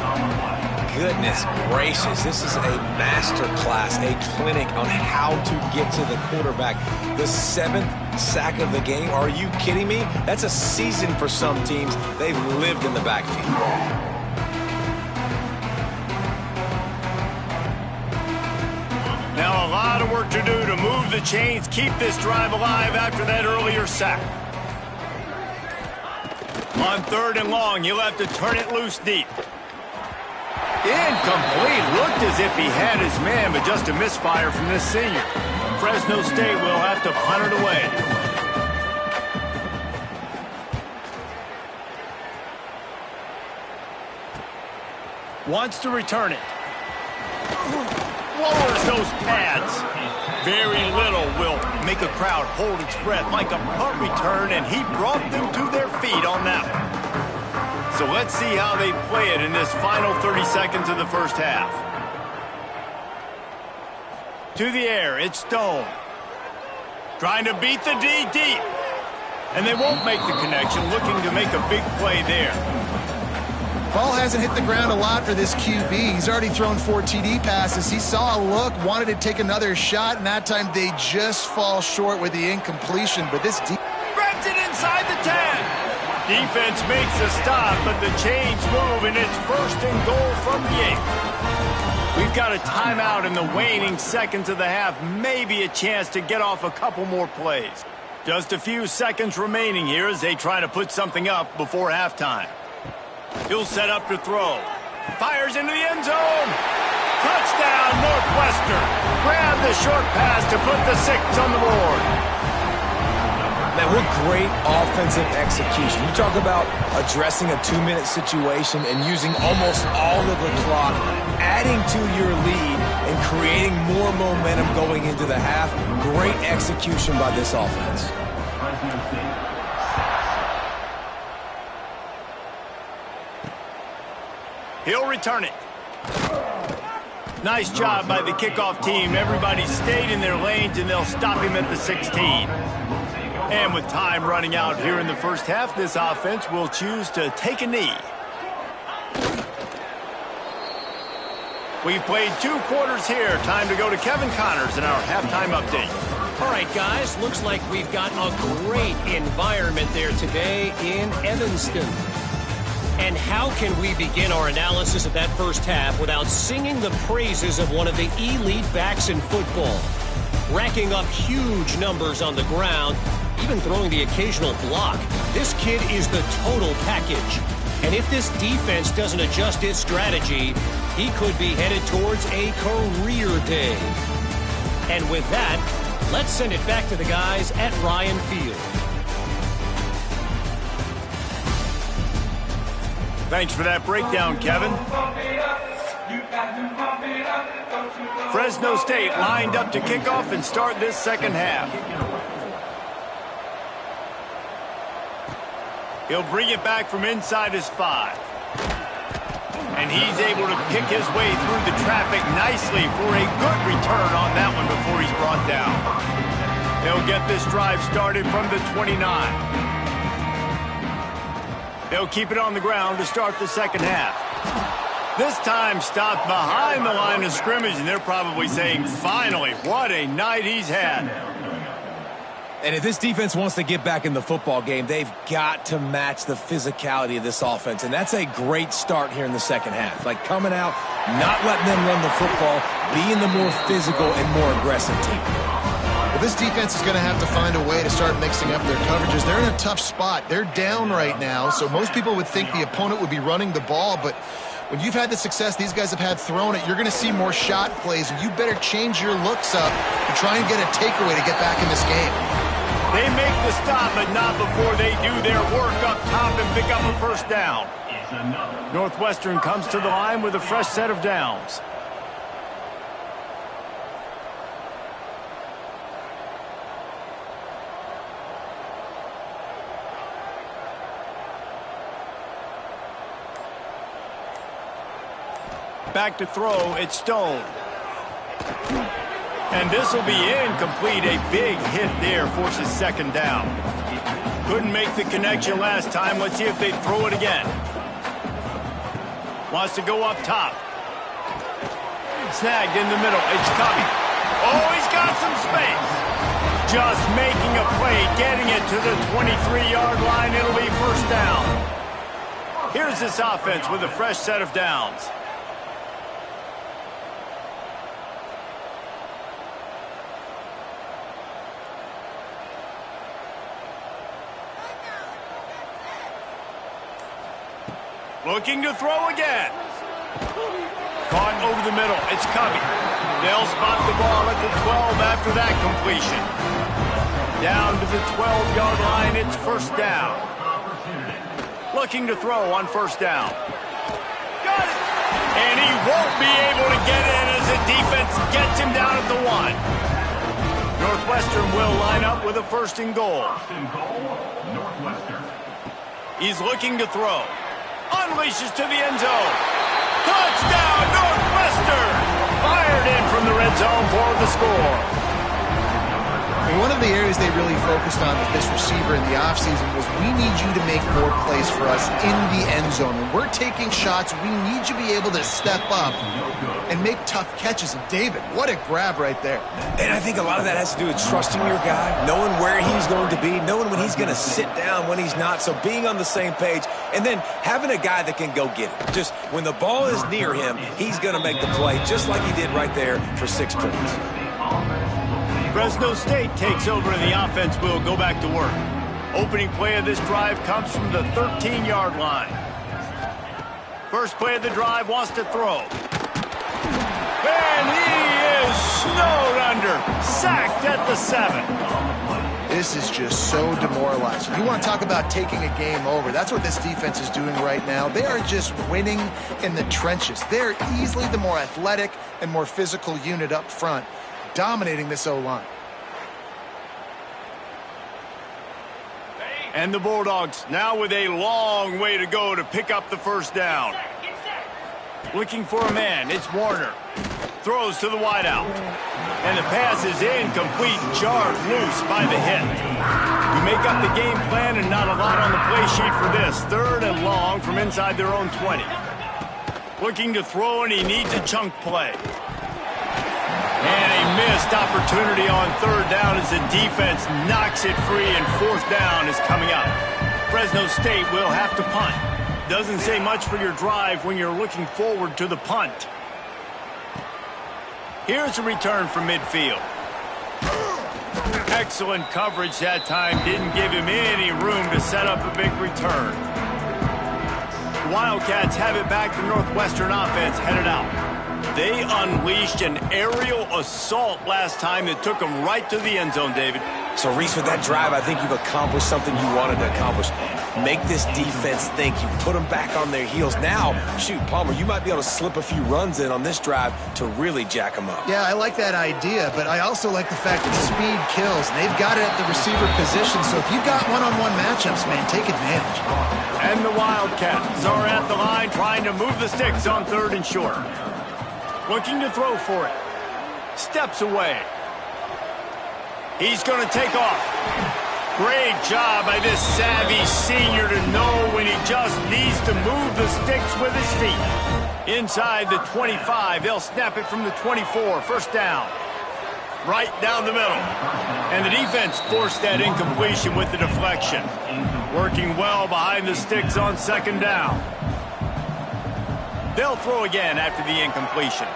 Goodness gracious, this is a master class, a clinic on how to get to the quarterback. The 7th sack of the game, are you kidding me? That's a season for some teams. They've lived in the backfield. Now a lot of work to do to move the chains, keep this drive alive after that earlier sack. On third and long, you'll have to turn it loose deep. Incomplete. Looked as if he had his man, but just a misfire from this senior. Fresno State will have to punt it away. Wants to return it. Lowers those pads. Very little will make a crowd hold its breath like a punt return, and he brought them to their feet on that one. So let's see how they play it in this final 30 seconds of the first half. To the air, it's Stone. Trying to beat the D deep. And they won't make the connection, looking to make a big play there. Ball hasn't hit the ground a lot for this QB. He's already thrown 4 TD passes. He saw a look, wanted to take another shot, and that time they just fall short with the incompletion. But this grabs it inside the 10. Defense makes a stop, but the chains move, and it's first and goal from the 8. We've got a timeout in the waning seconds of the half. Maybe a chance to get off a couple more plays. Just a few seconds remaining here as they try to put something up before halftime. He'll set up to throw. Fires into the end zone. Touchdown, Northwestern. Grab the short pass to put the 6 on the board. Man, what great offensive execution. You talk about addressing a 2-minute situation and using almost all of the clock, adding to your lead and creating more momentum going into the half. Great execution by this offense. He'll return it. Nice job by the kickoff team. Everybody stayed in their lanes, and they'll stop him at the 16. And with time running out here in the first half, this offense will choose to take a knee. We've played 2 quarters here. Time to go to Kevin Connors in our halftime update. All right, guys, looks like we've got a great environment there today in Evanston. And how can we begin our analysis of that first half without singing the praises of one of the elite backs in football? Racking up huge numbers on the ground, even throwing the occasional block. This kid is the total package. And if this defense doesn't adjust its strategy, he could be headed towards a career day. And with that, let's send it back to the guys at Ryan Field. Thanks for that breakdown, Kevin. Fresno State lined up to kick off and start this second half. He'll bring it back from inside his 5. And he's able to pick his way through the traffic nicely for a good return on that one before he's brought down. They'll get this drive started from the 29. They'll keep it on the ground to start the second half. This time stopped behind the line of scrimmage, and they're probably saying, finally, what a night he's had. And if this defense wants to get back in the football game, they've got to match the physicality of this offense. And that's a great start here in the second half. Like coming out, not letting them run the football, being the more physical and more aggressive team. Well, this defense is going to have to find a way to start mixing up their coverages. They're in a tough spot. They're down right now, so most people would think the opponent would be running the ball, but when you've had the success these guys have had throwing it, you're going to see more shot plays, and you better change your looks up to try and get a takeaway to get back in this game. They make the stop, but not before they do their work up top and pick up a first down. Northwestern comes to the line with a fresh set of downs. Back to throw, it's Stone. And this will be incomplete. A big hit there forces second down. Couldn't make the connection last time. Let's see if they throw it again. Wants to go up top. Snagged in the middle. It's Covey. Oh, he's got some space. Just making a play, getting it to the 23-yard line. It'll be first down. Here's this offense with a fresh set of downs. Looking to throw again. Caught over the middle. It's Covey. They'll spot the ball at the 12 after that completion. Down to the 12-yard line. It's first down. Looking to throw on first down. Got it. And he won't be able to get in as the defense gets him down at the 1. Northwestern will line up with a first and goal. He's looking to throw. Unleashes to the end zone. Touchdown, Northwestern! Fired in from the red zone for the score. And one of the areas they really focused on with this receiver in the offseason was we need you to make more plays for us in the end zone. When we're taking shots, we need you to be able to step up and make tough catches. And David, what a grab right there. And I think a lot of that has to do with trusting your guy, knowing where he's going to be, knowing when he's going to sit down, when he's not. So being on the same page, and then having a guy that can go get it. Just when the ball is near him, he's going to make the play just like he did right there for 6 points. Fresno State takes over and the offense will go back to work. Opening play of this drive comes from the 13-yard line. First play of the drive, wants to throw. And he is snowed under, sacked at the 7. This is just so demoralizing. You want to talk about taking a game over. That's what this defense is doing right now. They are just winning in the trenches. They're easily the more athletic and more physical unit up front, dominating this O-line. And the Bulldogs now with a long way to go to pick up the first down. Looking for a man, it's Warner. Throws to the wideout. And the pass is incomplete, jarred loose by the hit. You make up the game plan and not a lot on the play sheet for this. 3rd and long from inside their own 20. Looking to throw, and he needs a chunk play. And a missed opportunity on 3rd down as the defense knocks it free, and 4th down is coming up. Fresno State will have to punt. Doesn't say much for your drive when you're looking forward to the punt. Here's a return from midfield. Excellent coverage that time. Didn't give him any room to set up a big return. Wildcats have it back. The Northwestern offense headed out. They unleashed an aerial assault last time that took them right to the end zone, David. So, Reese, with that drive, I think you've accomplished something you wanted to accomplish. Make this defense think. You put them back on their heels. Now, shoot, Palmer, you might be able to slip a few runs in on this drive to really jack them up. Yeah, I like that idea, but I also like the fact that speed kills. And they've got it at the receiver position, so if you've got one-on-one matchups, man, take advantage. And the Wildcats are at the line trying to move the sticks on 3rd and short. Looking to throw for it. Steps away. He's going to take off. Great job by this savvy senior to know when he just needs to move the sticks with his feet. Inside the 25, they'll snap it from the 24. 1st down. Right down the middle. And the defense forced that incompletion with the deflection. Working well behind the sticks on 2nd down. They'll throw again after the incompletion.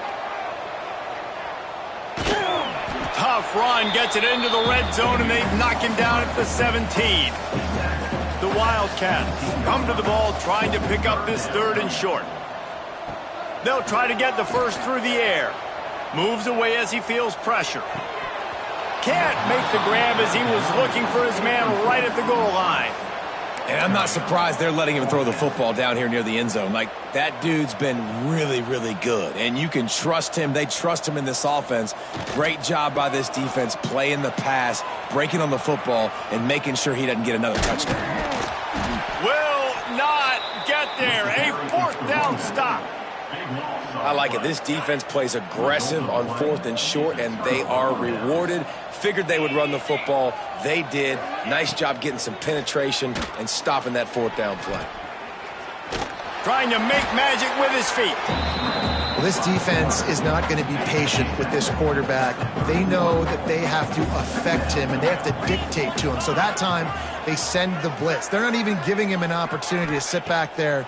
Tough run, gets it into the red zone, and they knock him down at the 17. The Wildcats come to the ball trying to pick up this 3rd and short. They'll try to get the first through the air. Moves away as he feels pressure. Can't make the grab as he was looking for his man right at the goal line. And I'm not surprised they're letting him throw the football down here near the end zone. Like, that dude's been really, really good. And you can trust him. They trust him in this offense. Great job by this defense playing the pass, breaking on the football, and making sure he doesn't get another touchdown. Will not get there. A 4th down stop. I like it. This defense plays aggressive on 4th and short, and they are rewarded. Figured they would run the football. They did. Nice job getting some penetration and stopping that 4th down play. Trying to make magic with his feet. Well, this defense is not going to be patient with this quarterback. They know that they have to affect him, and they have to dictate to him. So that time, they send the blitz. They're not even giving him an opportunity to sit back there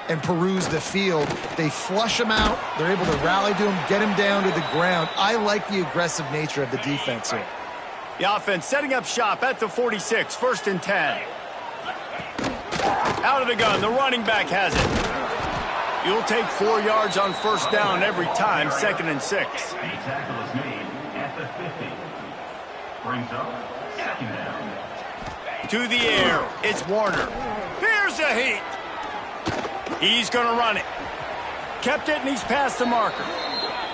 and peruse the field. They flush him out. They're able to rally to him, get him down to the ground. I like the aggressive nature of the defense here. The offense setting up shop at the 46, 1st and 10. Out of the gun, the running back has it. You'll take 4 yards on 1st down every time, 2nd and 6. A tackle is made at the 50. Brings up 2nd down. To the air, it's Warner. Here's a heat. He's going to run it. Kept it, and he's past the marker.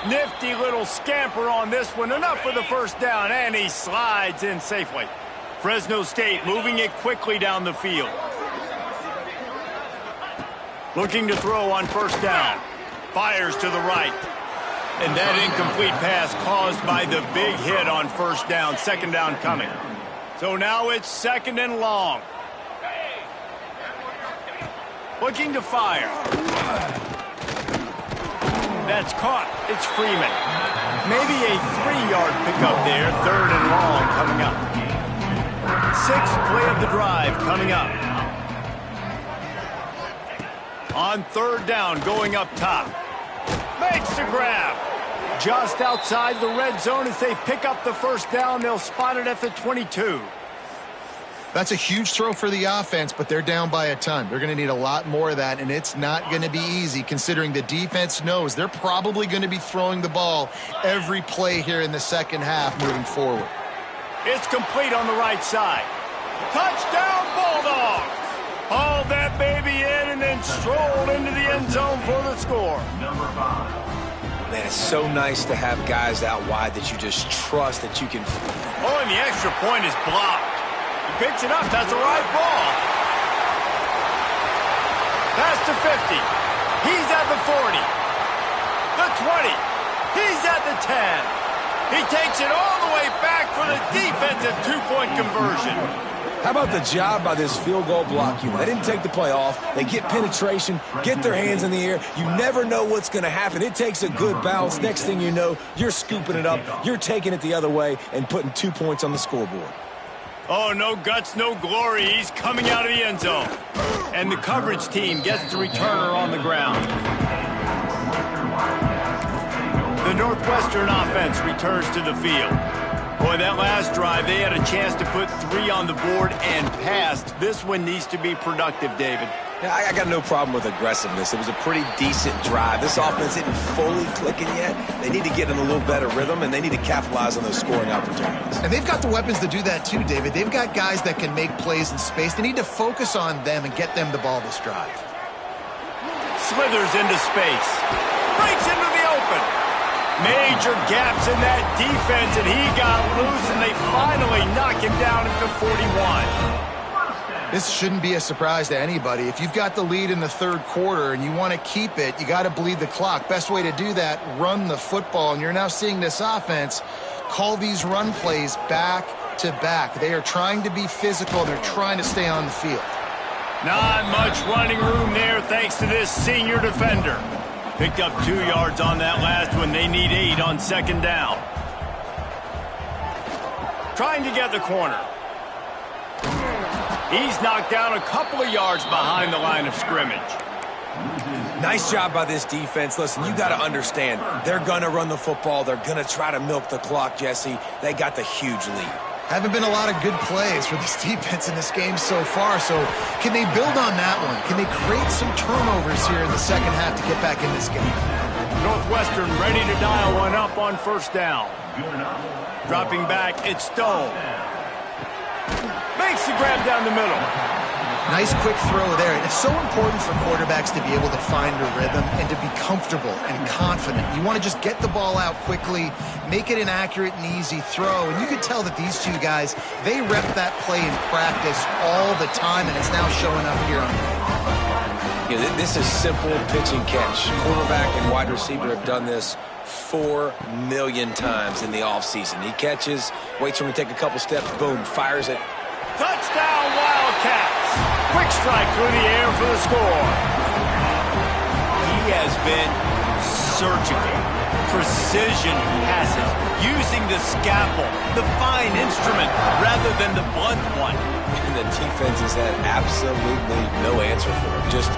Nifty little scamper on this one. Enough for the 1st down, and he slides in safely. Fresno State moving it quickly down the field. Looking to throw on 1st down. Fires to the right. And that incomplete pass caused by the big hit on 1st down. 2nd down coming. So now it's 2nd and long. Looking to fire. That's caught. It's Freeman. Maybe a 3-yard pickup there. 3rd and long coming up. 6th play of the drive coming up. On 3rd down, going up top. Makes the grab. Just outside the red zone as they pick up the 1st down. They'll spot it at the 22. That's a huge throw for the offense, but they're down by a ton. They're going to need a lot more of that, and it's not going to be easy considering the defense knows they're probably going to be throwing the ball every play here in the 2nd half moving forward. It's complete on the right side. Touchdown, Bulldogs! Hauled that baby in and then strolled into the end zone for the score. Number 5. Man, it's so nice to have guys out wide that you just trust that you can. Oh, and the extra point is blocked. He picks it up. That's the right ball. Pass to 50. He's at the 40. The 20. He's at the 10. He takes it all the way back for the defensive two-point conversion. How about the job by this field goal block unit? They didn't take the play off. They get penetration, get their hands in the air. You never know what's going to happen. It takes a good bounce. Next thing you know, you're scooping it up. You're taking it the other way and putting 2 points on the scoreboard. Oh, no guts, no glory. He's coming out of the end zone. And the coverage team gets the returner on the ground. The Northwestern offense returns to the field. Boy, that last drive, they had a chance to put 3 on the board and passed. This one needs to be productive, David. Yeah, I got no problem with aggressiveness. It was a pretty decent drive. This offense isn't fully clicking yet. They need to get in a little better rhythm, and they need to capitalize on those scoring opportunities. And they've got the weapons to do that too, David. They've got guys that can make plays in space. They need to focus on them and get them the ball this drive. Slithers into space. Breaks into the open. Major gaps in that defense, and he got loose, and they finally knock him down at the 41. This shouldn't be a surprise to anybody. If you've got the lead in the third quarter and you want to keep it, you got to bleed the clock. Best way to do that, run the football. And you're now seeing this offense call these run plays back to back. They are trying to be physical. They're trying to stay on the field. Not much running room there thanks to this senior defender. Picked up 2 yards on that last one. They need 8 on second down. Trying to get the corner. He's knocked down a couple of yards behind the line of scrimmage. Nice job by this defense. Listen, you got to understand, they're going to run the football. They're going to try to milk the clock, Jesse. They got the huge lead. Haven't been a lot of good plays for this defense in this game so far, so can they build on that one? Can they create some turnovers here in the second half to get back in this game? Northwestern ready to dial one up on first down. Dropping back, it's Stone. Makes the grab down the middle. Nice quick throw there. And it's so important for quarterbacks to be able to find a rhythm and to be comfortable and confident. You want to just get the ball out quickly, make it an accurate and easy throw. And you could tell that these 2 guys, they rep that play in practice all the time, and it's now showing up here on the field. Yeah, this is simple pitch and catch. Quarterback and wide receiver have done this 4 million times in the offseason. He catches, waits for him to take a couple steps, boom, fires it. Touchdown, Wildcats. Quick strike through the air for the score. He has been surgical. Precision passes, using the scalpel, the fine instrument, rather than the blunt one. And the defense has had absolutely no answer for him. Just,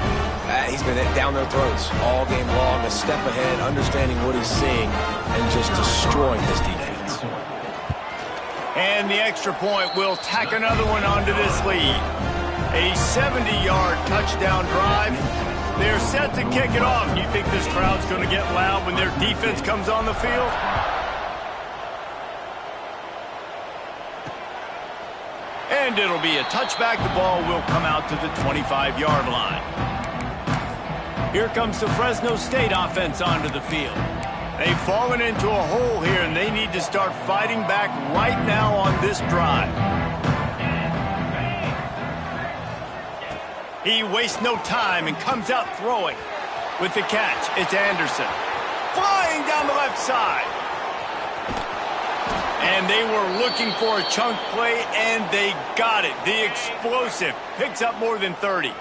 he's been down their throats all game long, a step ahead, understanding what he's seeing, and just destroying this defense. And the extra point will tack another one onto this lead. A 70-yard touchdown drive. They're set to kick it off. You think this crowd's going to get loud when their defense comes on the field? And it'll be a touchback. The ball will come out to the 25-yard line. Here comes the Fresno State offense onto the field. They've fallen into a hole here, and they need to start fighting back right now on this drive. He wastes no time and comes out throwing. With the catch, it's Anderson. Flying down the left side. And they were looking for a chunk play, and they got it. The explosive picks up more than 30.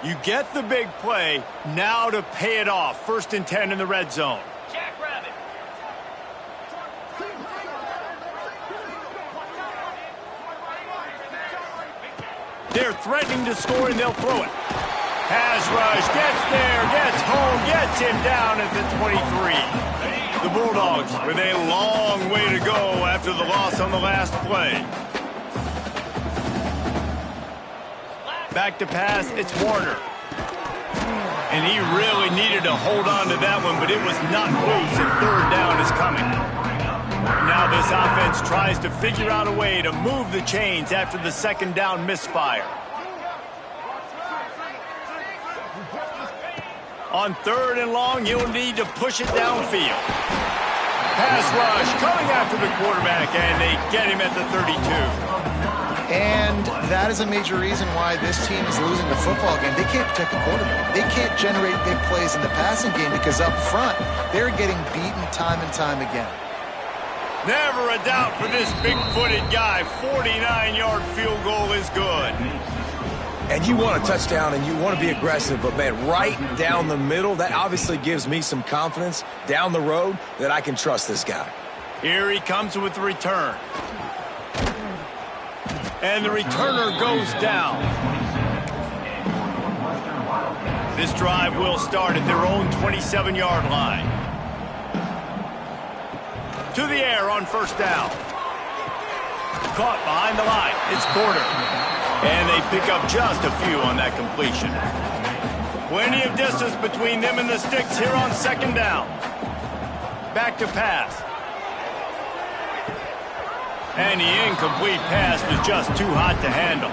You get the big play, now to pay it off. 1st and 10 in the red zone. They're threatening to score, and they'll throw it. Pass rush, gets there, gets home, gets him down at the 23. The Bulldogs with a long way to go after the loss on the last play. Back to pass, it's Warner. And he really needed to hold on to that one, but it was not loose, and 3rd down is coming. Now this offense tries to figure out a way to move the chains after the second down misfire. On 3rd and long, he'll need to push it downfield. Pass rush coming after the quarterback, and they get him at the 32. And that is a major reason why this team is losing the football game. They can't protect the quarterback. They can't generate big plays in the passing game because up front, they're getting beaten time and time again. Never a doubt for this big-footed guy. 49-yard field goal is good. And you want a touchdown and you want to be aggressive, but, man, right down the middle, that obviously gives me some confidence down the road that I can trust this guy. Here he comes with the return. And the returner goes down. This drive will start at their own 27-yard line. To the air on 1st down. Caught behind the line. It's Porter. And they pick up just a few on that completion. Plenty of distance between them and the sticks here on 2nd down. Back to pass. And the incomplete pass was just too hot to handle.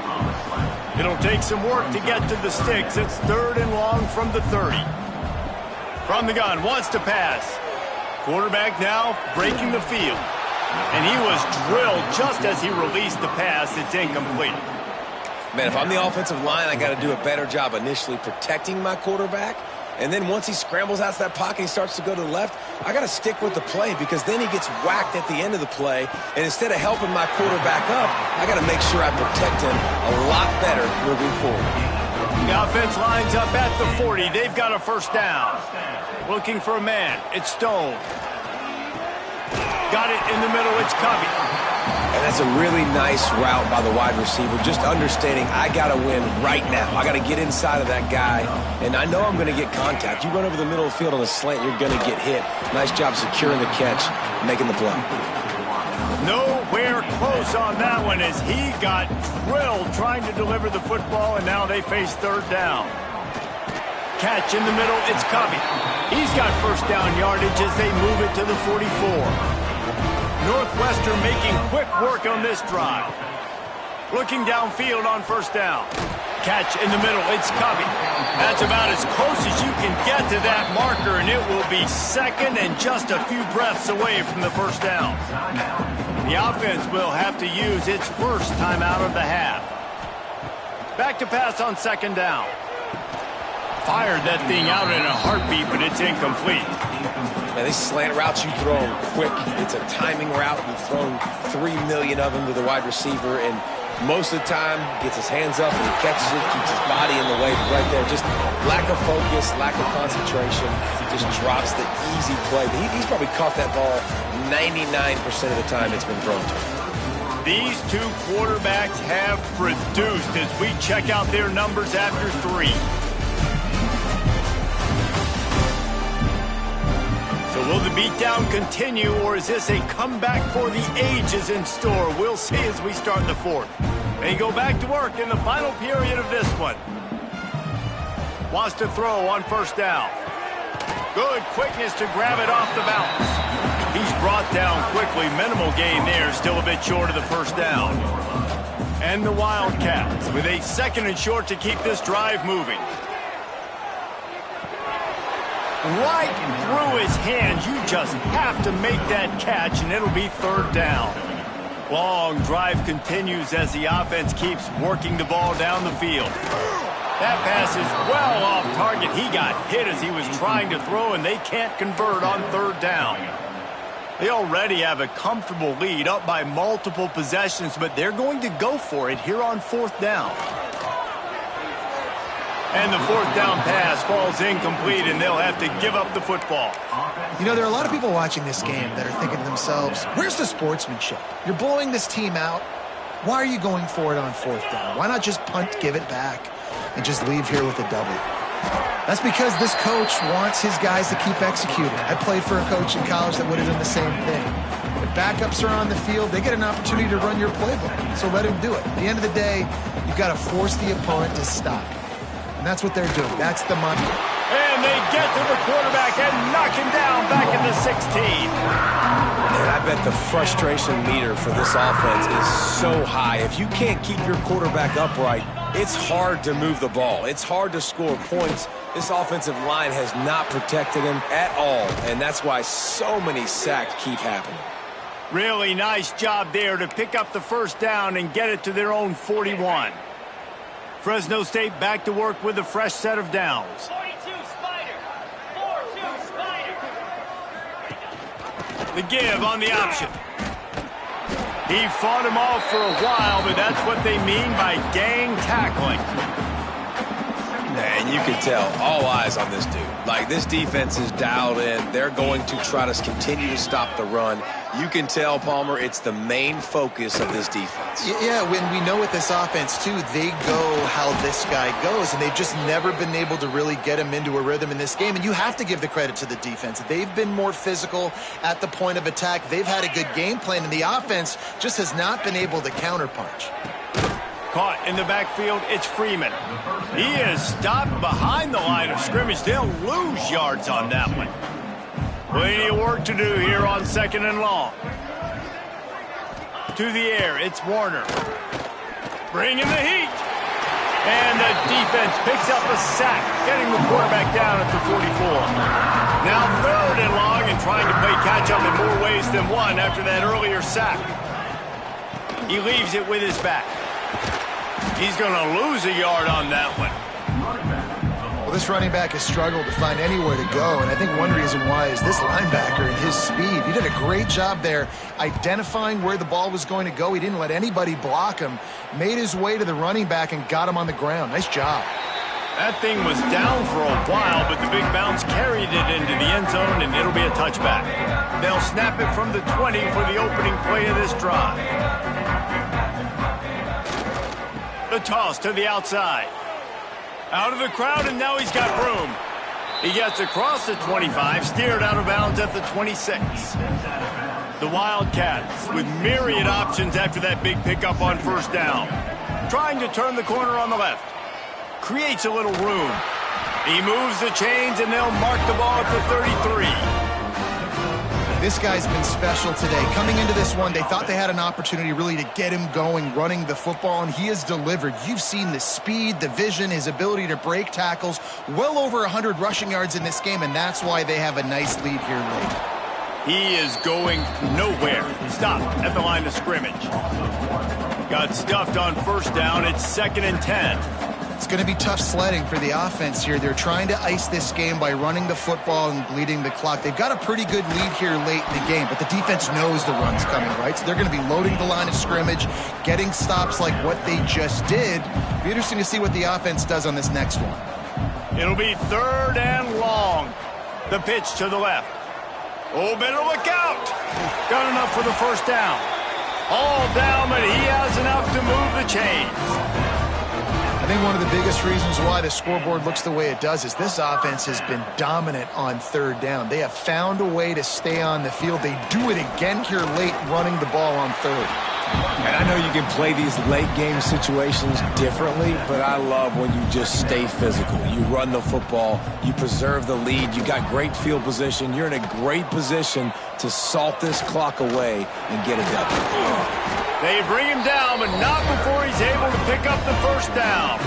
It'll take some work to get to the sticks. It's 3rd and long from the 30. From the gun, wants to pass. Quarterback now breaking the field. And he was drilled just as he released the pass. It's incomplete. Man, if I'm the offensive line, I got to do a better job initially protecting my quarterback. And then once he scrambles out of that pocket, he starts to go to the left, I got to stick with the play because then he gets whacked at the end of the play. And instead of helping my quarterback up, I got to make sure I protect him a lot better moving forward. The offense lines up at the 40. They've got a 1st down. Looking for a man. It's Stone. Got it in the middle. It's Covey. And that's a really nice route by the wide receiver, just understanding I got to win right now. I got to get inside of that guy, and I know I'm going to get contact. You run over the middle of the field on a slant, you're going to get hit. Nice job securing the catch, making the play. Nowhere close on that one as he got drilled trying to deliver the football, and now they face 3rd down. Catch in the middle, it's Covey. He's got 1st down yardage as they move it to the 44. Northwestern making quick work on this drive. Looking downfield on 1st down. Catch in the middle, it's Covey. That's about as close as you can get to that marker, and it will be 2nd and just a few breaths away from the 1st down. The offense will have to use its 1st timeout of the half. Back to pass on 2nd down. Fired that thing out in a heartbeat, but it's incomplete. Now, these slant routes you throw them quick. It's a timing route. You've thrown 3 million of them to the wide receiver, and most of the time gets his hands up and he catches it, keeps his body in the way. But right there, just lack of focus, lack of concentration, just drops the easy play. He's probably caught that ball 99% of the time it's been thrown to him. These two quarterbacks have produced as we check out their numbers after 3. So will the beatdown continue, or is this a comeback for the ages in store? We'll see as we start the 4th. They go back to work in the final period of this one. Wants to throw on 1st down. Good quickness to grab it off the bounce. He's brought down quickly. Minimal gain there, still a bit short of the 1st down. And the Wildcats with a 2nd and short to keep this drive moving. Right through his hands. You just have to make that catch, and it'll be 3rd down. Long drive continues as the offense keeps working the ball down the field. That pass is well off target. He got hit as he was trying to throw, and they can't convert on 3rd down. They already have a comfortable lead, up by multiple possessions, but they're going to go for it here on 4th down. And the 4th down pass falls incomplete, and they'll have to give up the football. You know, there are a lot of people watching this game that are thinking to themselves, where's the sportsmanship? You're blowing this team out. Why are you going for it on 4th down? Why not just punt, give it back, and just leave here with a W? That's because this coach wants his guys to keep executing. I played for a coach in college that would have done the same thing. If backups are on the field, they get an opportunity to run your playbook, so let him do it. At the end of the day, you've got to force the opponent to stop. And that's what they're doing. That's the money. And And they get to the quarterback and knock him down back in the 16. And I bet the frustration meter for this offense is so high. If you can't keep your quarterback upright, it's hard to move the ball. It's hard to score points. This offensive line has not protected him at all, and that's why so many sacks keep happening. Really nice job there to pick up the first down and get it to their own 41. Fresno State back to work with a fresh set of downs. 42 Spider. 4-2 Spider. The give on the option. He fought him off for a while, but that's what they mean by gang tackling. And you can tell, all eyes on this dude. Like, this defense is dialed in. They're going to try to continue to stop the run. You can tell, Palmer, it's the main focus of this defense. Yeah, when we know with this offense, too, they go how this guy goes, and they've just never been able to really get him into a rhythm in this game. And you have to give the credit to the defense. They've been more physical at the point of attack. They've had a good game plan, and the offense just has not been able to counterpunch. Caught in the backfield, it's Freeman. He is stopped behind the line of scrimmage. They'll lose yards on that one. Plenty of work to do here on 2nd and long. To the air, it's Warner. Bringing the heat. And the defense picks up a sack, getting the quarterback down at the 44. Now 3rd and long and trying to play catch-up in more ways than one after that earlier sack. He leaves it with his back. He's going to lose a yard on that one. Well, this running back has struggled to find anywhere to go, and I think one reason why is this linebacker and his speed. He did a great job there identifying where the ball was going to go. He didn't let anybody block him, made his way to the running back and got him on the ground. Nice job. That thing was down for a while, but the big bounce carried it into the end zone, and it'll be a touchback. They'll snap it from the 20 for the opening play of this drive. The toss to the outside. Out of the crowd, and now he's got room. He gets across the 25, steered out of bounds at the 26. The Wildcats with myriad options after that big pickup on 1st down. Trying to turn the corner on the left. Creates a little room. He moves the chains, and they'll mark the ball at the 33. This guy's been special today. Coming into this one, they thought they had an opportunity really to get him going, running the football, and he has delivered. You've seen the speed, the vision, his ability to break tackles. Well over 100 rushing yards in this game, and that's why they have a nice lead here late. He is going nowhere. Stopped at the line of scrimmage. Got stuffed on 1st down. It's 2nd and 10. It's going to be tough sledding for the offense here. They're trying to ice this game by running the football and bleeding the clock. They've got a pretty good lead here late in the game, but the defense knows the run's coming, right? So they're going to be loading the line of scrimmage, getting stops like what they just did. It'll be interesting to see what the offense does on this next one. It'll be 3rd and long. The pitch to the left. Oh, better look out. Got enough for the 1st down. All down, but he has enough to move the chains. I think one of the biggest reasons why the scoreboard looks the way it does is this offense has been dominant on 3rd down. They have found a way to stay on the field. They do it again here late, running the ball on 3rd. And I know you can play these late game situations differently, but I love when you just stay physical. You run the football, you preserve the lead, you got great field position, you're in a great position to salt this clock away and get it done. They bring him down, but not before he's able to pick up the 1st down.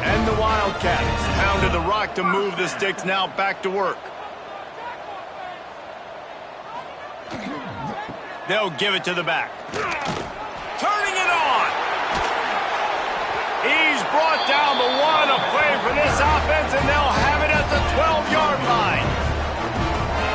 And the Wildcats pounded the rock to move the sticks, now back to work. They'll give it to the back. Turning it on. He's brought down, but what a play for this offense, and they'll have it at the 12-yard line.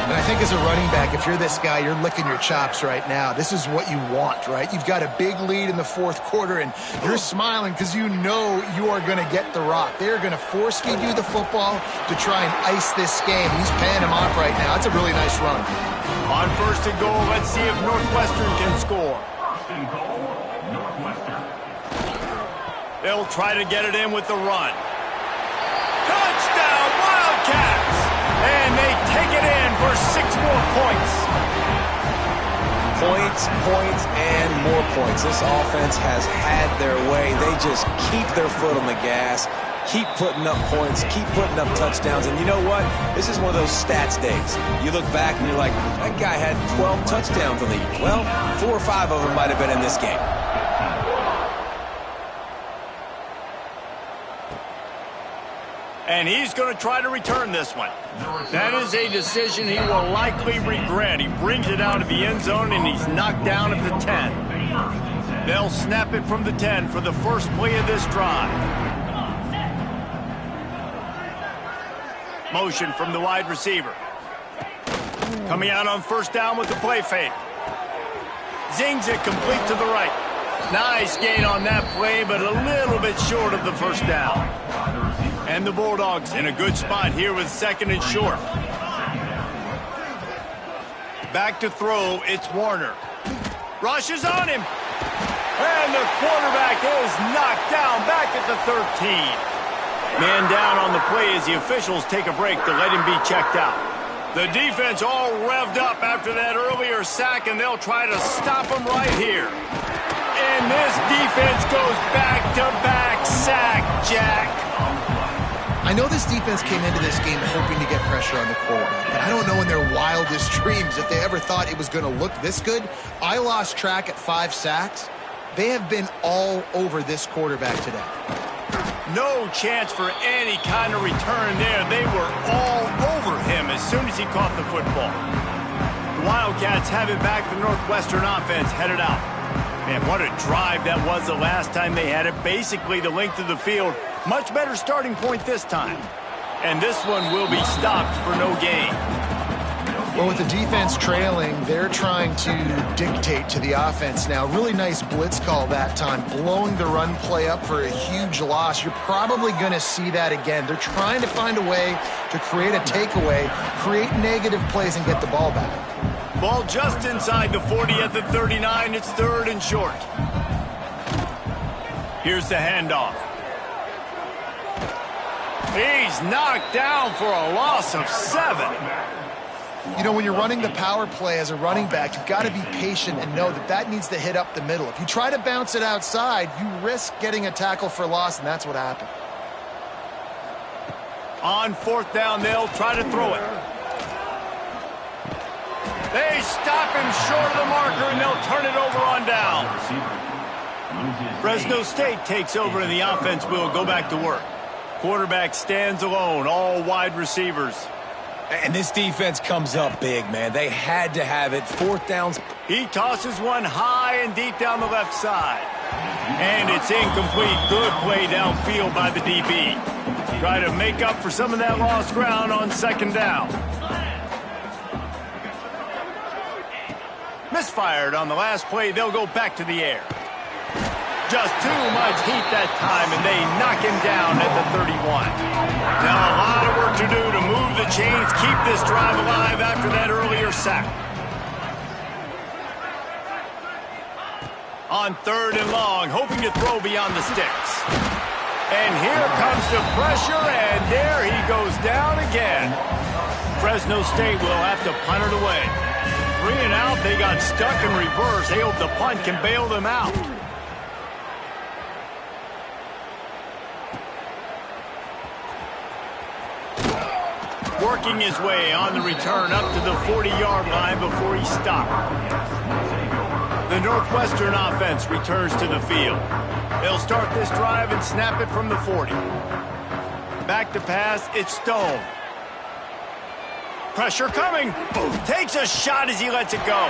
And I think as a running back, if you're this guy, you're licking your chops right now. This is what you want, right? You've got a big lead in the 4th quarter, and you're smiling because you know you are going to get the rock. They're going to force feed you the football to try and ice this game. He's paying him off right now. It's a really nice run. On 1st and goal, let's see if Northwestern can score. 1st and goal, Northwestern. They'll try to get it in with the run. Touchdown, Wildcats! And they take it in for 6 more points. Points, points, and more points. This offense has had their way. They just keep their foot on the gas, keep putting up points, keep putting up touchdowns. And you know what? This is one of those stats days. You look back and you're like, that guy had 12 touchdowns on the year. Well, 4 or 5 of them might have been in this game. And he's going to try to return this one. That is a decision he will likely regret. He brings it out of the end zone, and he's knocked down at the 10. They'll snap it from the 10 for the first play of this drive. Motion from the wide receiver. Coming out on first down with the play fake. Zings it complete to the right. Nice gain on that play, but a little bit short of the first down. And the Bulldogs in a good spot here with second and short. Back to throw, it's Warner. Rushes on him. And the quarterback is knocked down back at the 13. Man down on the play as the officials take a break to let him be checked out. The defense all revved up after that earlier sack, and they'll try to stop him right here. And this defense goes back-to-back sack, Jack. I know this defense came into this game hoping to get pressure on the quarterback, but I don't know in their wildest dreams if they ever thought it was going to look this good. I lost track at 5 sacks. They have been all over this quarterback today. No chance for any kind of return there. They were all over him as soon as he caught the football. The Wildcats have it back. The Northwestern offense headed out. Man, what a drive that was the last time they had it. Basically the length of the field. Much better starting point this time. And this one will be stopped for no gain. Well, with the defense trailing, they're trying to dictate to the offense now. Really nice blitz call that time, blowing the run play up for a huge loss. You're probably going to see that again. They're trying to find a way to create a takeaway, create negative plays, and get the ball back. Ball just inside the 40 at the 39. It's third and short. Here's the handoff. He's knocked down for a loss of 7. You know, when you're running the power play as a running back, you've got to be patient and know that that needs to hit up the middle. If you try to bounce it outside, you risk getting a tackle for loss, and that's what happened. On fourth down, they'll try to throw it. They stop him short of the marker, and they'll turn it over on down. Fresno State takes over, and the offense will go back to work. Quarterback stands alone, all wide receivers. And this defense comes up big, man. They had to have it. Fourth downs. He tosses one high and deep down the left side. And it's incomplete. Good play downfield by the DB. Try to make up for some of that lost ground on second down. Misfired on the last play. They'll go back to the air. Just too much heat that time, and they knock him down at the 31. Now a lot of work to do to move the chains, keep this drive alive after that earlier sack. On third and long, hoping to throw beyond the sticks. And here comes the pressure, and there he goes down again. Fresno State will have to punt it away. 3 and out, they got stuck in reverse. They hope the punt can bail them out. Working his way on the return up to the 40-yard line before he stopped. The Northwestern offense returns to the field. They'll start this drive and snap it from the 40. Back to pass, it's Stone. Pressure coming. Takes a shot as he lets it go.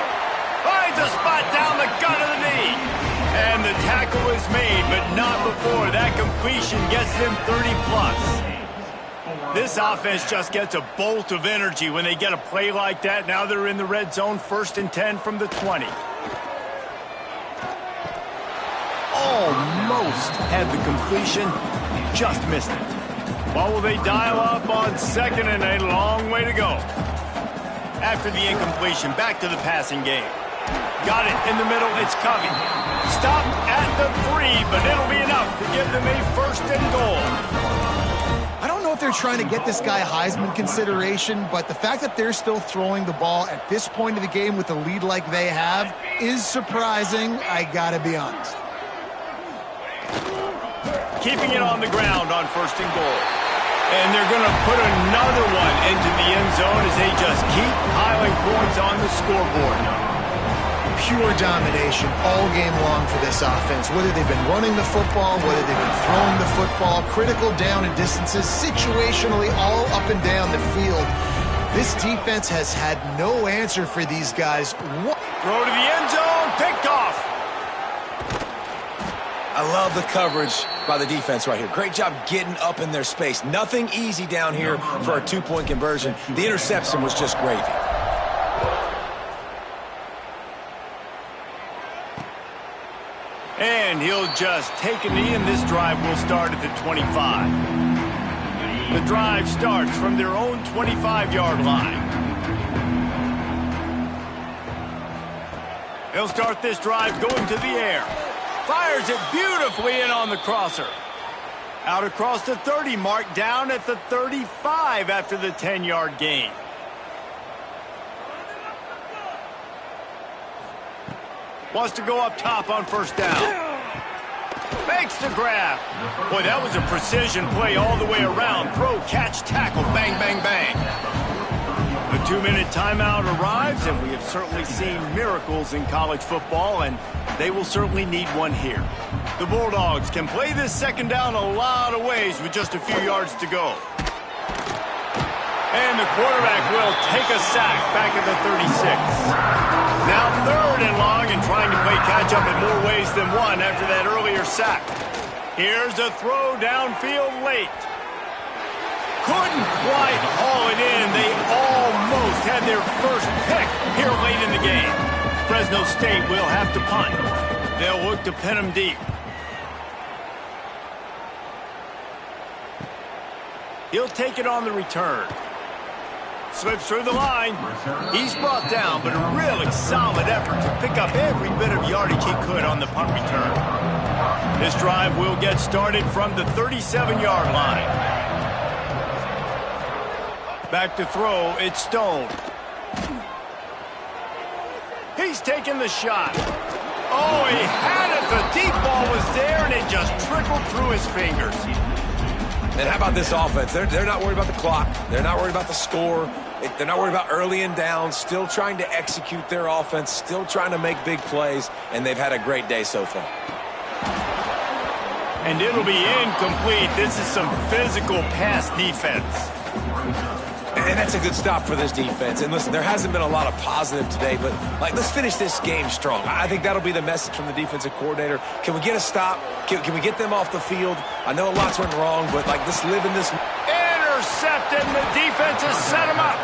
Finds a spot down the gut of the knee. And the tackle is made, but not before that completion gets them 30+. This offense just gets a bolt of energy when they get a play like that. Now they're in the red zone, 1st and 10 from the 20. Almost had the completion, just missed it. What will they dial up on 2nd and a long way to go? After the incompletion, back to the passing game. Got it in the middle, it's Covey. Stopped at the 3, but it'll be enough to give them a 1st and goal. I don't know if they're trying to get this guy Heisman consideration, but the fact that they're still throwing the ball at this point of the game with a lead like they have is surprising, I gotta be honest. keeping it on the ground on 1st and goal. And they're going to put another one into the end zone as they just keep piling points on the scoreboard. Pure domination all game long for this offense. Whether they've been running the football, whether they've been throwing the football, critical down and distances, situationally all up and down the field. This defense has had no answer for these guys. Throw to the end zone, picked off. I love the coverage by the defense right here. Great job getting up in their space. Nothing easy down here for a 2-point conversion. The interception was just gravy. And he'll just take a knee, and this drive will start at the 25. The drive starts from their own 25-yard line. He'll start this drive going to the air. Fires it beautifully in on the crosser. Out across the 30 mark, down at the 35 after the 10-yard gain. Wants to go up top on 1st down. Makes the grab. Boy, that was a precision play all the way around. Throw, catch, tackle, bang, bang, bang. A 2-minute timeout arrives, and we have certainly seen miracles in college football, and they will certainly need one here. The Bulldogs can play this 2nd down a lot of ways with just a few yards to go. And the quarterback will take a sack back at the 36. Now 3rd and long and trying to play catch-up in more ways than one after that earlier sack. Here's a throw downfield late. Couldn't quite haul it in. They almost had their first pick here late in the game. Fresno State will have to punt. They'll look to pin them deep. He'll take it on the return. Slips through the line. He's brought down, but a really solid effort to pick up every bit of yardage he could on the punt return. This drive will get started from the 37-yard line. Back to throw, it's Stone. He's taking the shot. Oh, he had it. The deep ball was there, and it just trickled through his fingers. And how about this offense? They're not worried about the clock. They're not worried about the score. They're not worried about early and down. Still trying to execute their offense. Still trying to make big plays. And they've had a great day so far. And it'll be incomplete. This is some physical pass defense. And that's a good stop for this defense. And listen, there hasn't been a lot of positive today, but let's finish this game strong. I think that'll be the message from the defensive coordinator. Can we get a stop? Can we get them off the field? I know lots went wrong, but let's live in this. Intercepted, and the defense has set him up.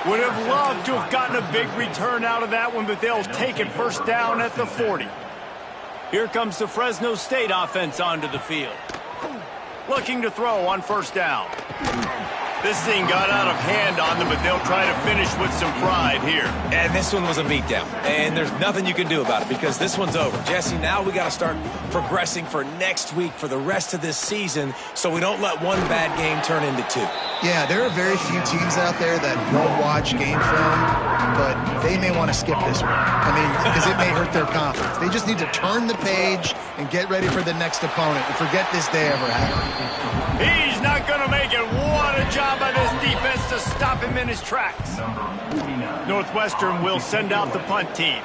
Would have loved to have gotten a big return out of that one, but they'll take it 1st down at the 40. Here comes the Fresno State offense onto the field. Looking to throw on 1st down. This thing got out of hand on them, but they'll try to finish with some pride here. And this one was a beatdown. And there's nothing you can do about it because this one's over. Jesse, now we got to start progressing for next week for the rest of this season so we don't let one bad game turn into 2. Yeah, there are very few teams out there that won't watch game film, but they may want to skip this one. I mean, because it may hurt their confidence. They just need to turn the page and get ready for the next opponent and forget this day ever happened. He's not going to make it. What a job by this defense to stop him in his tracks. Northwestern will send out the punt team.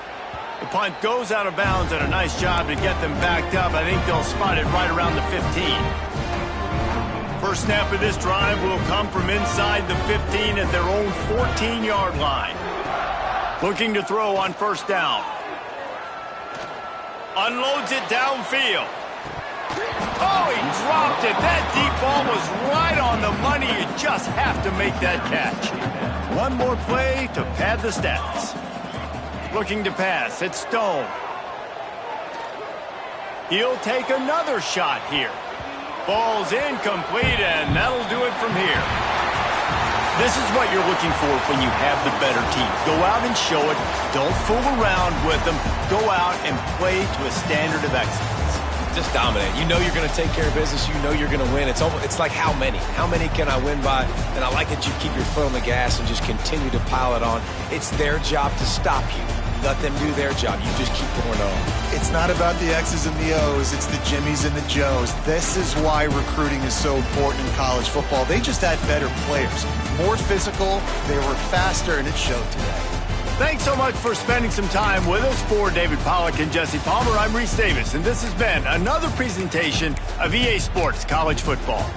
The punt goes out of bounds, and a nice job to get them backed up. I think they'll spot it right around the 15. First snap of this drive will come from inside the 15 at their own 14-yard line. Looking to throw on 1st down. Unloads it downfield. Oh, he dropped it. That deep ball was right on the money. You just have to make that catch. One more play to pad the stats. Looking to pass. It's Stone. He'll take another shot here. Ball's incomplete, and that'll do it from here. This is what you're looking for when you have the better team. Go out and show it. Don't fool around with them. Go out and play to a standard of excellence. Just dominate. You know you're going to take care of business. You know you're going to win. It's like how many? How many can I win by? And I like that you keep your foot on the gas and just continue to pile it on. It's their job to stop you. Let them do their job. You just keep going on. It's not about the X's and the O's. It's the Jimmies and the Joes. This is why recruiting is so important in college football. They just had better players, more physical, they were faster, and it showed today. Thanks so much for spending some time with us. For David Pollack and Jesse Palmer, I'm Reese Davis, and this has been another presentation of EA Sports College Football.